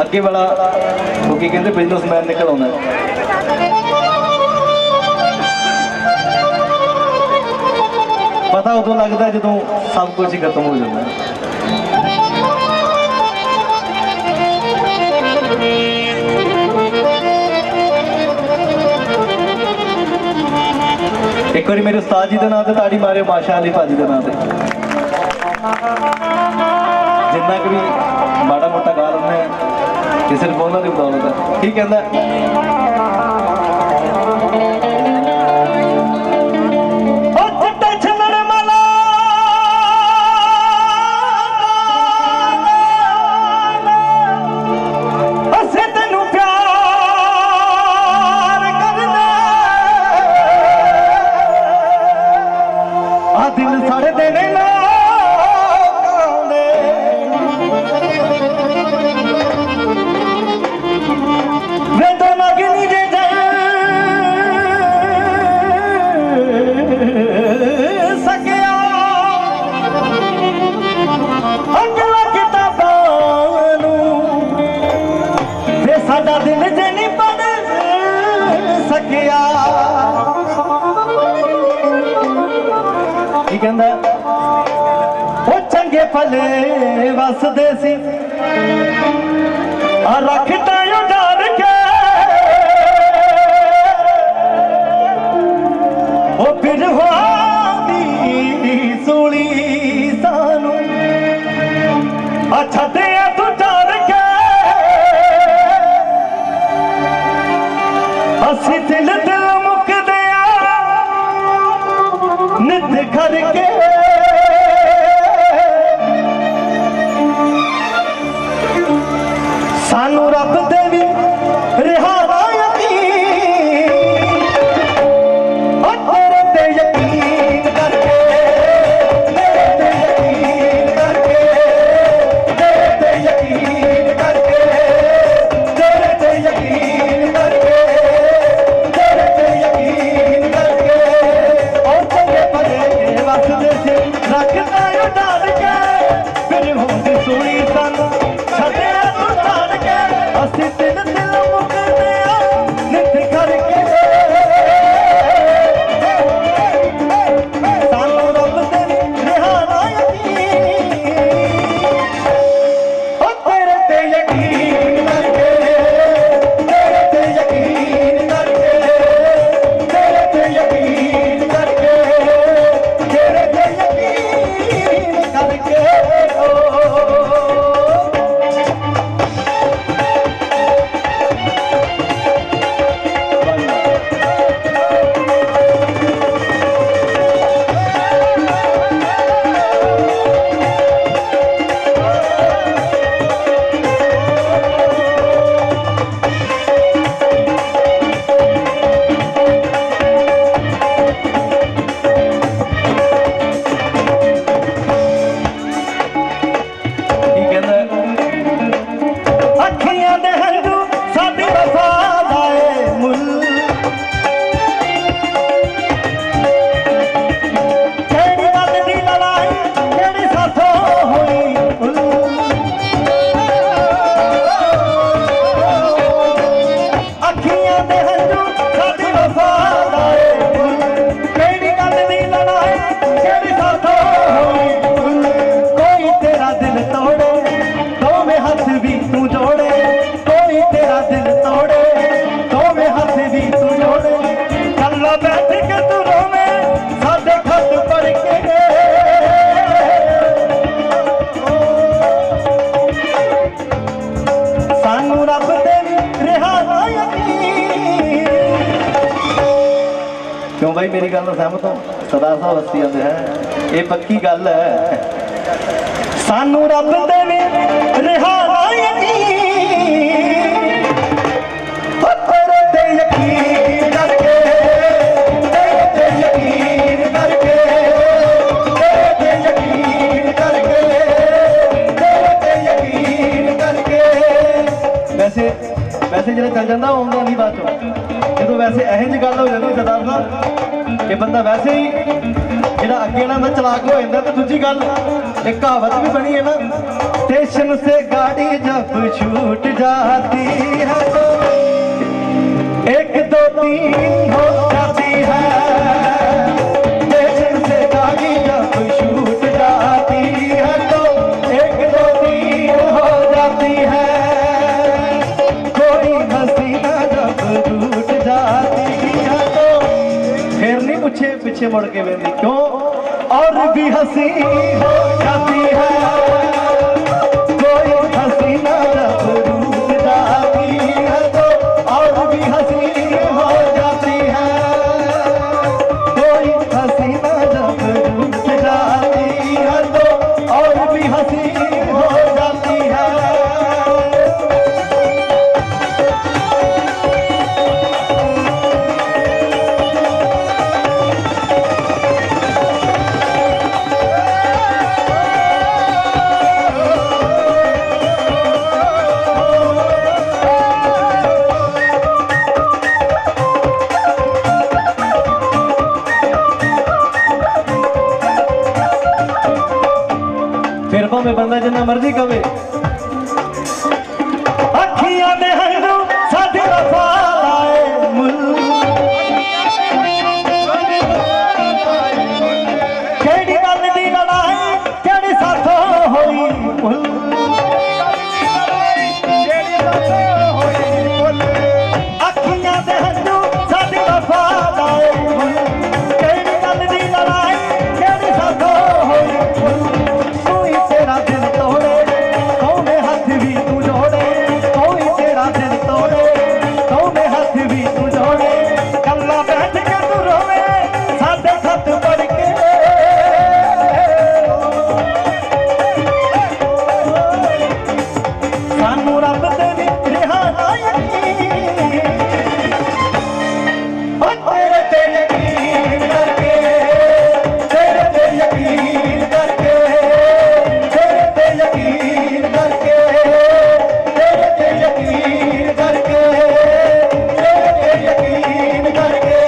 S1: ਅੱਗੇ ਵਾਲਾ ਉਹ ਕੀ ਕਹਿੰਦੇ ਬਿਜ਼ਨਸਮੈਨ ਨਿਕਲ ਆਉਂਦਾ ਪਤਾ ਉਦੋਂ ਲੱਗਦਾ ਜਦੋਂ ਸਭ ਕੁਝ ਹੀ ਖਤਮ ਹੋ ਜਾਂਦਾ ਇੱਕ ਵਾਰੀ ਮੇਰੇ ਉਸਤਾਦ ਜੀ ਦੇ ਨਾਂ ਤੇ ਤਾੜੀ ਮਾਰਿਓ ਮਾਸ਼ਾ ਅਲੀ ਭਾਜੀ ਦੇ ਨਾਂ ਤੇ ਜਿੰਨਾ ਕਿ ਵੀ ਮਾੜਾ ਮੋਟਾ ਗਾ ਲੈਂਦੇ ਆ ਇਹ ਸਿਰਫ ਉਹਨਾਂ ਦੀ ਬਦੌਲਤ ਹੈ ਕੀ ਕਹਿੰਦਾ ਦਿਲ ਸਾਡੇ ਦੇ ਨੇ ਲੋਕਾਂ ਦੇ ਵੇ ਤੋਂ ਨਗਨੀ ਜੇ ਸਕਿਆ ਅਗਲਾ ਕਿਤਾਬਾਂ ਨੂੰ ਵੇ ਸਾਡਾ ਦਿਲ ਜੇ ਨਹੀਂ ਪੜ ਸਕਿਆ ਕੀ ਕਹਿੰਦਾ ਉਹ ਚੰਗੇ ਭਲੇ ਵਸਦੇ ਸੀ ਆ ਰੱਖਦਾ ਉਡਾਰ ਕੇ ਉਹ ਬਿਰਹਾਂ ਦੀ ਸੂਲੀ ਸਾਨੂੰ ਆ ਛੱਡਿਆ ਤੂੰ ਡਰ ਕੇ ਅਸੀਂ ਦਿਲ ਮੁੱਕਦੇ ਆ ਨਿੱਤ ਕਰਕੇ ਸਾਨੂੰ ਰੱਬ ਦੇ ਵੀ ਰਿਹਾਵਾ ਯਕੀਨ ਉਹ ਤੇਰੇ ਤੇ ਯਕੀਨ ਕਰਕੇ ਤੇਰੇ ਤੇ ਯਕੀਨ ਕਰਕੇ ਤੇਰੇ ਤੇ ਯਕੀਨ ਕਰਕੇ ਤੇਰੇ ਤੇ ਯਕੀਨ ਕਰਕੇ ਤੇਰੇ ਤੇ ਯਕੀਨ ਕਰਕੇ ਉਹ ਚੰਗੇ ਭਲੇ ਵਸਦੇ ਸੀ ਰੱਖਦਾ ਉਡਾਰ ਕੇ ਫਿਰ ਹੁੰਦੀ ਸੋਹਣੀ ਸਾਨੂੰ ਛੱਡਿਆ ਤੂੰ ਛੱਡ ਕੇ ਅਸੀਂ ਦਿਲ
S2: दिल तोड़े, दोवें हाथ भी तू जोड़े, कल्ला बैठ के तू रोवे साडे खत पढ़ के। सानू रब ते रिहा ना यकीन।
S1: क्यों भाई मेरी गल सहमत हो? सरदार साहब हस्ती आते हैं, ये पक्की गल है।
S2: सानू रब ते रिहा ना यकीन, तेरे ते यकीन करके, तेरे ते यकीन करके, तेरे ते यकीन करके, तेरे ते यकीन करके।
S1: वैसे वैसे जो चल जाता आਉਂਦਾ नहीं बाद चो, जो वैसे ਇਹੋ ਜਿਹੀ गल हो जाती सरदार साहब कि बंदा वैसे ही जो अगे ना चलाक हो जाता। तो दूजी गल एक कहावत भी बनी है ना,
S2: स्टेशन से गाड़ी जब छूट जाती है तो 1 2 3 हो जाती है। स्टेशन से गाड़ी जब छूट जाती है तो 1 2 3 हो जाती है। कोई हसीना जब टूट जाती है तो
S1: फिर नहीं पूछे पीछे मुड़ के वेंदी क्यों,
S2: और भी हंसी हो जाती है। कोई हसीना जब रूठ जाती है तो और भी हंसी हो जाती है। कोई हसीना जब रूठ जाती है तो और भी हंसी हो जाती है।
S1: फिर भावें बंदा जिन्ना मर्जी कवे,
S2: अखियां दे हंझू साडी वफा लाए मुल, केड़ी गल दी लड़ाई केड़ी साथों होई भुल। अखियां दे हंझू साडी वफा लाए मुल, केड़ी गल दी लड़ाई केड़ी साथों होई भुल। कोई तेरा दिल तोड़े, दोवें हाथ भी तू जोड़े, कोई तेरा दिल तोड़े, दोवें हाथ भी तू जोड़े, कल्ला बैठ के तू रोवे साडे खत पढ़ के। सानू रब ते रिहा ना यकीन, तेरे ते यकीन करके, तेरे ते यकीन करके, तेरे ते यकीन करके, तेरे ते यकीन करके, तेरे ते यकीन करके,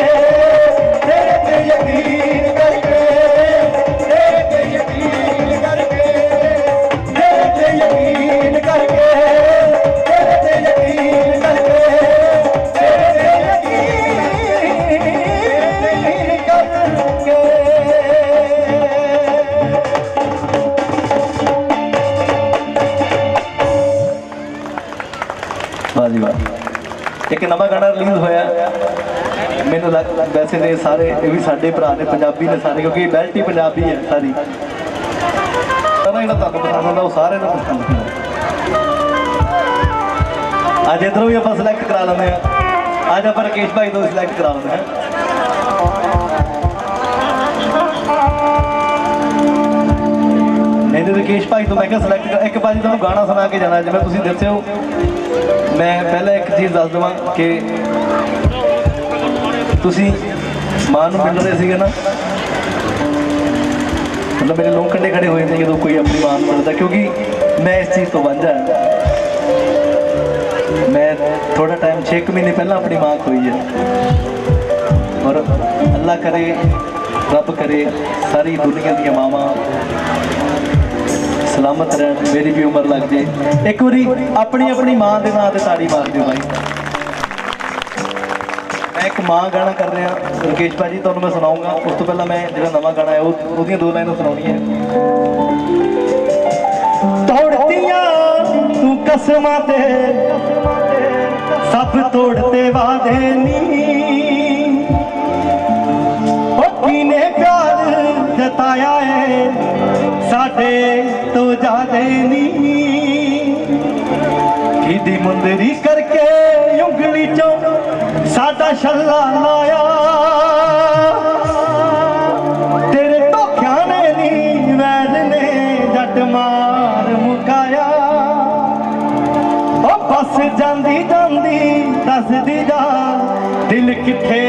S2: तेरे ते यकीन करके, तेरे ते यकीन करके, तेरे ते यकीन करके, तेरे ते यकीन करके, तेरे ते यकीन करके।
S1: वाह जी वाह। एक नवा गाना रिलीज होया, मैनू वैसे ने सारे ये भी साडे भरा ने पंजाबी ने सारे, क्योंकि बेल्ट ही पंजाबी है सारी। ਜਿਹੜਾ ਤੁਹਾਨੂੰ ਪਸੰਦ ਆਉਂਦਾ ਉਹ ਸਾਰਿਆਂ ਨੂੰ ਪਸੰਦ ਆਉਂਦਾ। ਅੱਜ ਇੱਧਰੋਂ ਵੀ ਆਪਾਂ ਸਿਲੈਕਟ ਕਰਾ ਲੈਂਦੇ ਹਾਂ, ਅੱਜ ਆਪਾਂ ਰਕੇਸ਼ ਭਾਈ ਤੋਂ ਸਿਲੈਕਟ ਕਰਾ ਲੈਂਦੇ ਹਾਂ। नहीं तो रकेश भाई तो मैं क्या सिलेक्ट कर, एक भाजी तुहानू गाना सुना के जाना। जिवें तुसीं दस्सिओ, मैं पहले एक चीज़ दस देवां कि तुसीं मां नूं मिल रहे सीगे ना, मतलब मेरे लोग कंढे खड़े हुए थे जो कोई अपनी मां नूं मिलदा, क्योंकि मैं इस चीज़ तो वांझा है। मैं थोड़ा टाइम 6 महीने पहला अपनी मां खोई है, और अल्लाह करे रब करे सारी दुनिया दी मावां सलामत रहन, मेरी भी उम्र लग जाए। एक बारी अपनी अपनी मां के नाम से ताड़ी मार दियो भाई। मैं एक मां गाना कर रहा रकेश भाजी, तो मैं सुनाऊंगा। उस तो पहला मैं जो नवा गाना है उसकी 2 लाइनें सुनानी है।
S2: तोड़तियां तू कसमां ते लुका देनी ने प्यार जताया है साडे तो जादे नी की मुंदरी करके उंगली चो साडा छल्ला लाया तेरे धोखिया ने नी वैद ने जट मार मुकाया ओ बस जांदी जांदी दसदी जा दिल किथे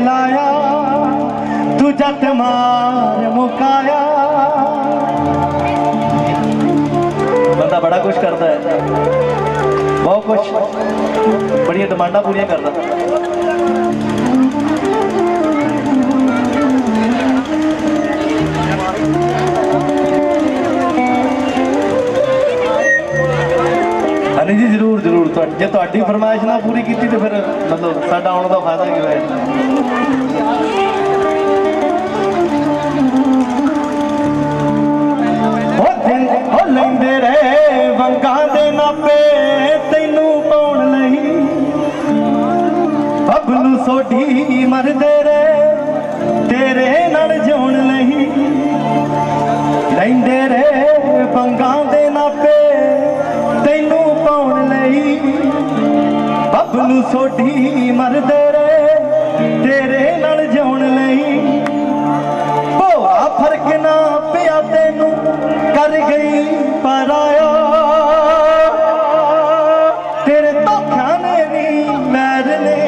S2: लाया तू जट मार मुकाया।
S1: बंदा बड़ा कुछ करता है, बहुत कुछ बड़ी डिमांडा पूरी करता। हनी जी जरूर जरूर जे तुहाडी फरमाइश ना पूरी की तो फिर मतलब साडा आने का फायदा की होया।
S2: लेंदे रहे वंगा दे नापे तैनू पाउण लई बबलू सोडी मरदे रहे तेरे नाल जोण लई लेंदे रहे वंगा दे नापे तैनू पाउण लई बबलू सोडी मरदे रहे तेरे नाल जोण लई भोआ फर्क ना पिया तेनू कर गई पराया तेरे धोखा ने नी मैर ने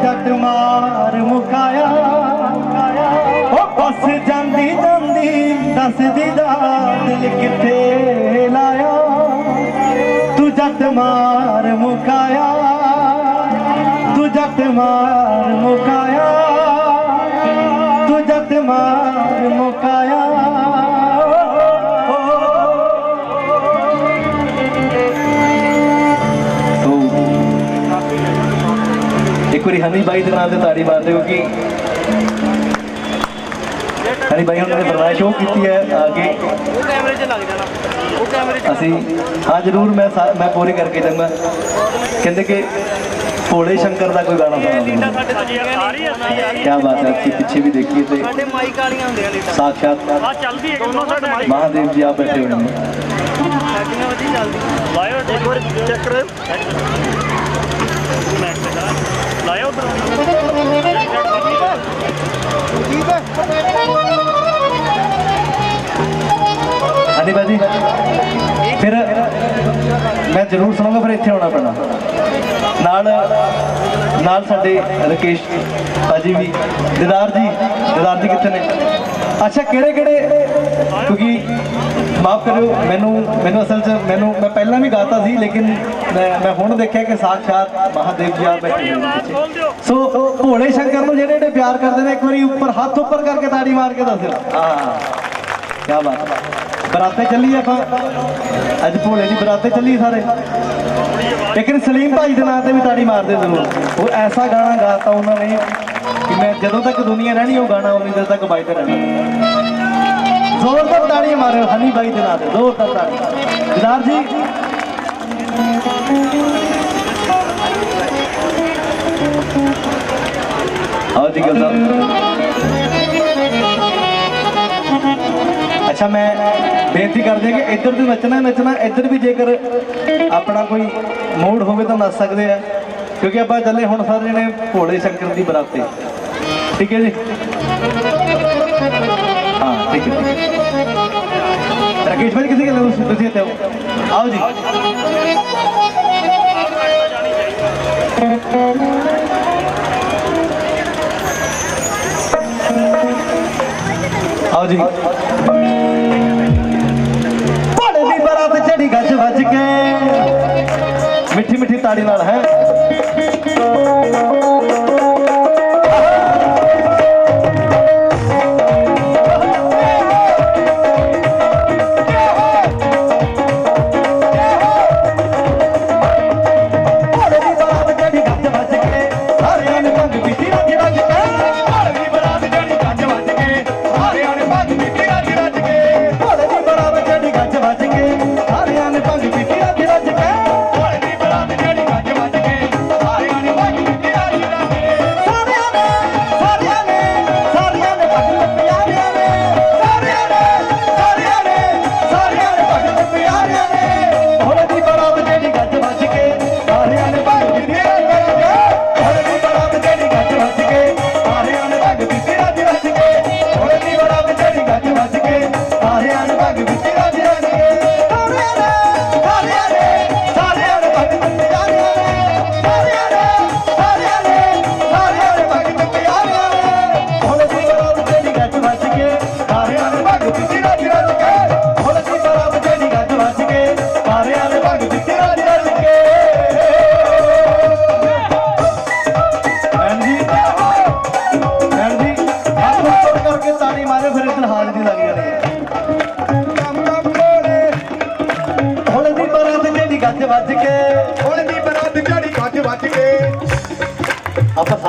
S2: जट मार मुकाया ओ बस जांदी जांदी दसदी जा दिल किथे लाया तू जट मार मुकाया तू जट मार मुकाया तू जट मार मुकाया।
S1: एक बार हनी भाई के नाम से ताड़ी मार दे क्योंकि हनी भाई उन्होंने फरमाइश वो की है आगे असी हाँ जरूर मैं पूरी करके जाऊँगा कहते कि भोले शंकर का कोई गाना सुना क्या बात है। आपकी पीछे भी देखिए तो साक्षात महादेव जी आप बैठे हुए हैं। हनी भाजी फिर मैं जरूर सुनाऊंगा फिर इतने होना पैना नाल साडे राकेश भाजी भी दीदार जी कितने ने अच्छा केड़े क्योंकि माफ करो मैनू असल च मैं पहला भी गाता सी लेकिन मैं हुण देखिया कि साक्षात महादेव जी आप बैठे सो भोले शंकर को जेडे प्यार करते हैं एक बार ऊपर हाथ ऊपर करके ताड़ी मार के दस। हाँ क्या बात है बराते चली आप अज भोले की बराते चली सारे लेकिन सलीम भाई के नाम से भी ताड़ी मारते जरूर वो ऐसा गाना गाता उन्होंने कि मैं जदों तक दुनिया रहनी वो गाना उन्नी देर तक बजते रहना। जोरदार ताड़ी मारे हनी भाई के नाम से जोरदार ताड़ी दीदार जी। आओ जी गल अच्छा मैं बेनती कर दिया कि इधर भी नचना इधर भी जेकर अपना कोई मूड हो तो नच सकते हैं क्योंकि आप चले हुण सारे ने भोले शंकर की बराते ठीक है जी। हाँ ठीक है राकेश भाई किसी के आओ जी। आओ जी भोले दी बरात चढ़ी गज वज के मिठी मिठी ताड़ी नाल है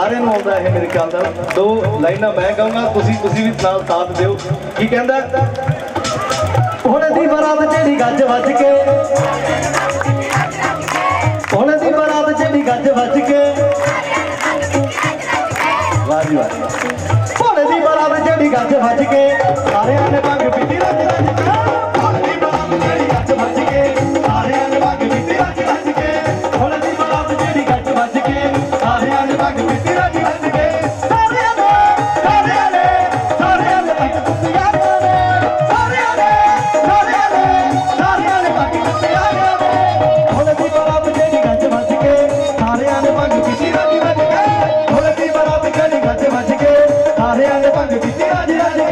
S1: ਸਾਰਿਆਂ ਨੂੰ ਆਉਂਦਾ ਇਹ ਮੇਰੇ ਖਿਆਲ ਦਾ। ਦੋ ਲਾਈਨਾਂ ਮੈਂ ਕਹਾਂਗਾ, ਤੁਸੀਂ ਵੀ ਨਾਲ ਸਾਥ ਦਿਓ। ਕੀ ਕਹਿੰਦਾ?
S2: ਹੁਣ ਦੀ ਬਰਾਤ ਜਿਹੜੀ ਗੱਜ ਵੱਜ ਕੇ, ਹੁਣ ਦੀ ਬਰਾਤ ਜਿਹੜੀ ਗੱਜ ਵੱਜ ਕੇ,
S1: ਵਾਹ ਜੀ ਵਾਹ।
S2: ਹੁਣ ਦੀ ਬਰਾਤ ਜਿਹੜੀ ਗੱਜ ਵੱਜ ਕੇ, ਸਾਰਿਆਂ ਨੇ ਭੰਗ ਪੀਤੀ ਰੱਜ ਰੱਜ ਕੇ। ਹੁਣ ਦੀ ਬਰਾਤ ਜਿਹੜੀ ਗੱਜ ਵੱਜ ਕੇ, ਸਾਰਿਆਂ ਨੇ ਭੰਗ ਪੀਤੀ ਰੱਜ ਰੱਜ ਕੇ। ਹੁਣ ਦੀ ਬਰਾਤ ਜਿਹੜੀ ਗੱਜ ਵੱਜ ਕੇ, ਸਾਰਿਆਂ ਨੇ ਭੰਗ ਪੀਤੀ ਰੱਜ ਰੱਜ ਕੇ। ਸਾਰਿਆਂ ਨੇ ਭੰਗ ਪੀਤੀ ਯਾਰਾਂ ਨੇ, ਸਾਰਿਆਂ ਨੇ ਭੰਗ ਪੀਤੀ ਯਾਰਾਂ ਨੇ। ਹੁਣ ਦੀ ਬਰਾਤ ਜਿਹੜੀ ਗੱਜ ਵੱਜ ਕੇ, ਸਾਰਿਆਂ ਨੇ ਭੰਗ ਪੀਤੀ ਰੱਜ ਰੱਜ ਕੇ। ਹੁਣ ਦੀ ਬਰਾਤ ਜਿਹੜੀ ਗੱਜ ਵੱਜ ਕੇ, ਸਾਰਿਆਂ ਨੇ ਭੰਗ ਪੀਤੀ ਰੱਜ ਰੱਜ ਕੇ।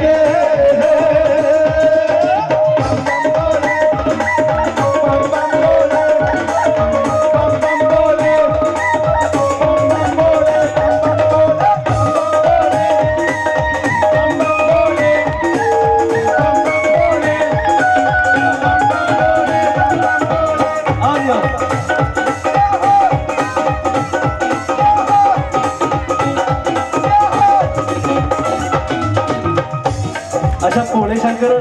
S1: ਅੱਛਾ, ਭੋਲੇ ਸ਼ੰਕਰ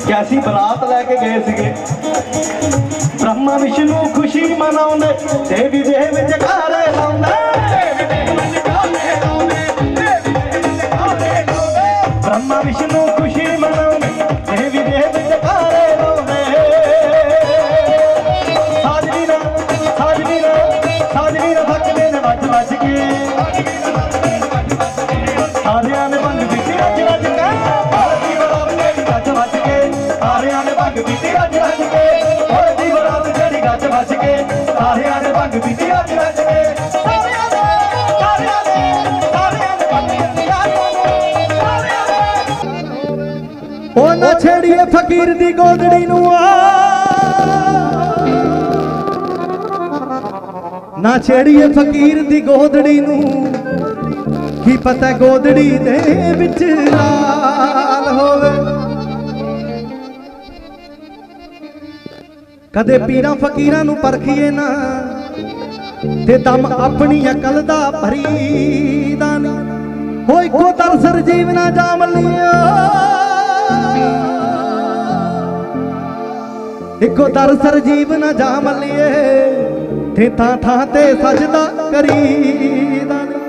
S1: ਕੈਸੀ ਬਰਾਤ ਲੈ ਕੇ ਗਏ ਸੀਗੇ।
S2: ਬ੍ਰਹਮਾ ਵਿਸ਼ਨੂੰ ਖੁਸ਼ੀ ਮਨਾਉਂਦੇ, ਦੇਵੀ ਦੇਹ ਵਿੱਚ ਘਾਰੇ ਲਾਉਂਦੇ। ਬ੍ਰਹਮਾ ਵਿਸ਼ਨੂੰ ਖੁਸ਼ੀ ਮਨਾਉਂਦੇ, ਦੇਵੀ ਦੇਹ ਵਿੱਚ ਘਾਰੇ ਲਾਉਂਦੇ। ਸਾਜਨੀ ਨਾ ਥੱਕਦੇ ਨੇ ਵੱਜ ਵੱਜ ਕੇ। ਸਾਰਿਆਂ ਨੇ ਭੰਗ ਪੀਤੀ ਰੱਜ ਰੱਜ ਕੇ। ਹਲਦੀ ਬਰਾਤ ਜਿਹੜੀ ਗੱਜ ਵੱਜ ਕੇ, ਸਾਰਿਆਂ ਨੇ ਭੰਗ ਪੀਤੀ ਰੱਜ ਰੱਜ ਕੇ। ਹਲਦੀ ਬਰਾਤ ਜਿਹੜੀ ਗੱਜ ਵੱਜ ਕੇ, ਸਾਰਿਆਂ ਨੇ ਭੰਗ ਪੀਤੀ ਰੱਜ ਰੱਜ ਕੇ। ਸਾਰਿਆਂ ਨੇ ਭੰਗ ਪੀਤੀ ਯਾਰਾਂ ਨੇ, ਸਾਰਿਆਂ ਨੇ। ਉਹ ਨਾ ਛੇੜੀਏ ਫਕੀਰ ਦੀ ਗੋਦੜੀ ਨੂੰ ਨਾ ਛੇੜੀਏ ਫਕੀਰ ਦੀ ਗੋਦੜੀ ਨੂੰ। ਕੀ ਪਤਾ ਗੋਦੜੀ ਦੇ ਵਿੱਚ ਲਾਲ ਹੋਵੇ। ਕਦੇ ਪੀਰਾਂ ਫਕੀਰਾਂ ਨੂੰ ਪਰਖੀਏ ਨਾ, ਤੇ ਦਮ ਆਪਣੀ ਅਕਲ ਦਾ ਭਰੀਦਾ ਨਹੀਂ। ਹੋ ਇੱਕੋ ਤਰਸ ਰਜੀਵ ਨਾ ਜਾਮ ਲਿਆ, ਇੱਕੋ ਤਰਸ ਰਜੀਵ ਨਾ ਜਾਮ ਲਿਏ। ਤੇ ਥਾਂ ਤੇ ਸਜਦਾ ਕਰੀਦਾ ਨਹੀਂ।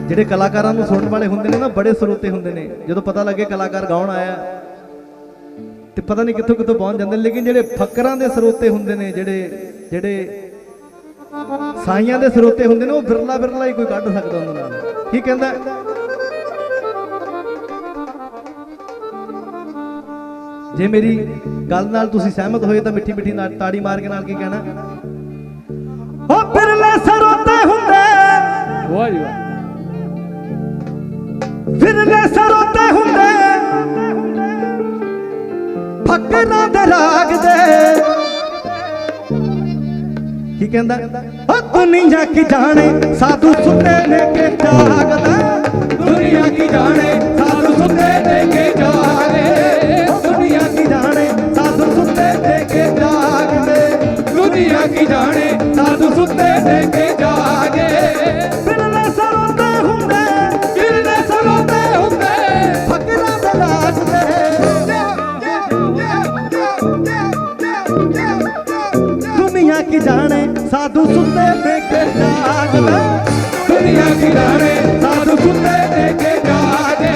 S2: ਜਿਹੜੇ ਕਲਾਕਾਰਾਂ ਨੂੰ ਸੁਣਨ ਵਾਲੇ ਹੁੰਦੇ ਨੇ ਨਾ, ਬੜੇ ਸਰੋਤੇ ਹੁੰਦੇ ਨੇ। ਜਦੋਂ ਪਤਾ ਲੱਗੇ ਕਲਾਕਾਰ ਗਾਉਣ ਆਇਆ ਤੇ ਪਤਾ ਨਹੀਂ ਕਿੱਥੋਂ ਕਿੱਥੋਂ ਪਹੁੰਚ ਜਾਂਦੇ ਨੇ। ਲੇਕਿਨ ਜਿਹੜੇ ਫਕਰਾਂ ਦੇ ਸਰੋਤੇ ਹੁੰਦੇ ਨੇ, ਜਿਹੜੇ ਸਾਈਆਂ ਦੇ ਸਰੋਤੇ ਹੁੰਦੇ ਨੇ, ਉਹ ਬਿਰਲਾ ਹੀ ਕੋਈ ਕੱਢ ਸਕਦਾ ਉਹਨਾਂ ਨਾਲ। ਕੀ ਕਹਿੰਦਾ? ਜੇ ਮੇਰੀ ਗੱਲ ਨਾਲ ਤੁਸੀਂ ਸਹਿਮਤ ਹੋਏ ਤਾਂ ਮਿੱਠੀ ਮਿੱਠੀ ਨਾਲ ਤਾੜੀ ਮਾਰ ਕੇ ਨਾਲ ਕੀ ਕਹਿਣਾ? ਉਹ ਬਿਰਲੇ ਸਰੋਤੇ ਹੁੰਦੇ, ਵਾਹ ਜੀ ਵਾਹ। ਫਿਰਲੇ ਸਰੋਤੇ ਹੁੰਦੇ, ਫਕਰਾਂ ਦੇ ਰਾਗ ਦੇ। ਕੀ ਕਹਿੰਦਾ? ਉਹ ਦੁਨੀਆ ਕੀ ਜਾਣੇ ਸਾਧੂ ਸੁੱਤੇ ਨੇ ਕਿ ਜਾਗਦਾ। ਦੁਨੀਆ ਕੀ ਜਾਣੇ ਸਾਧੂ ਸੁੱਤੇ ਨੇ ਕਿ ਜਾਗਦੇ। ਦੁਨੀਆ ਕੀ ਜਾਣੇ ਸਾਧੂ ਸੁੱਤੇ ਨੇ ਕਿ ਜਾਗਦੇ। ਦੁਨੀਆ ਕੀ ਜਾਣੇ ਸਾਧੂ ਸੁੱਤੇ ਨੇ ਕਿ ਜਾਗੇ। ਫਿਰਲੇ ਸਰੋਤੇ ਹੁੰਦੇ, ਫਿਰਲੇ ਸਰੋਤੇ ਹੁੰਦੇ, ਫਕਰਾਂ ਦੇ ਰਾਗ ਦੇ। दुनिया की जाने साधु सुनते देखे जागते। दुनिया की जाने साधु सुनते देखे जागे।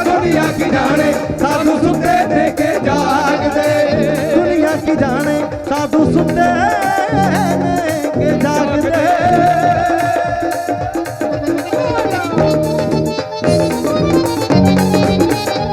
S2: दुनिया की जाने साधु सुनते देखे जागते। दुनिया की जाने साधु सुनते देखे जागते।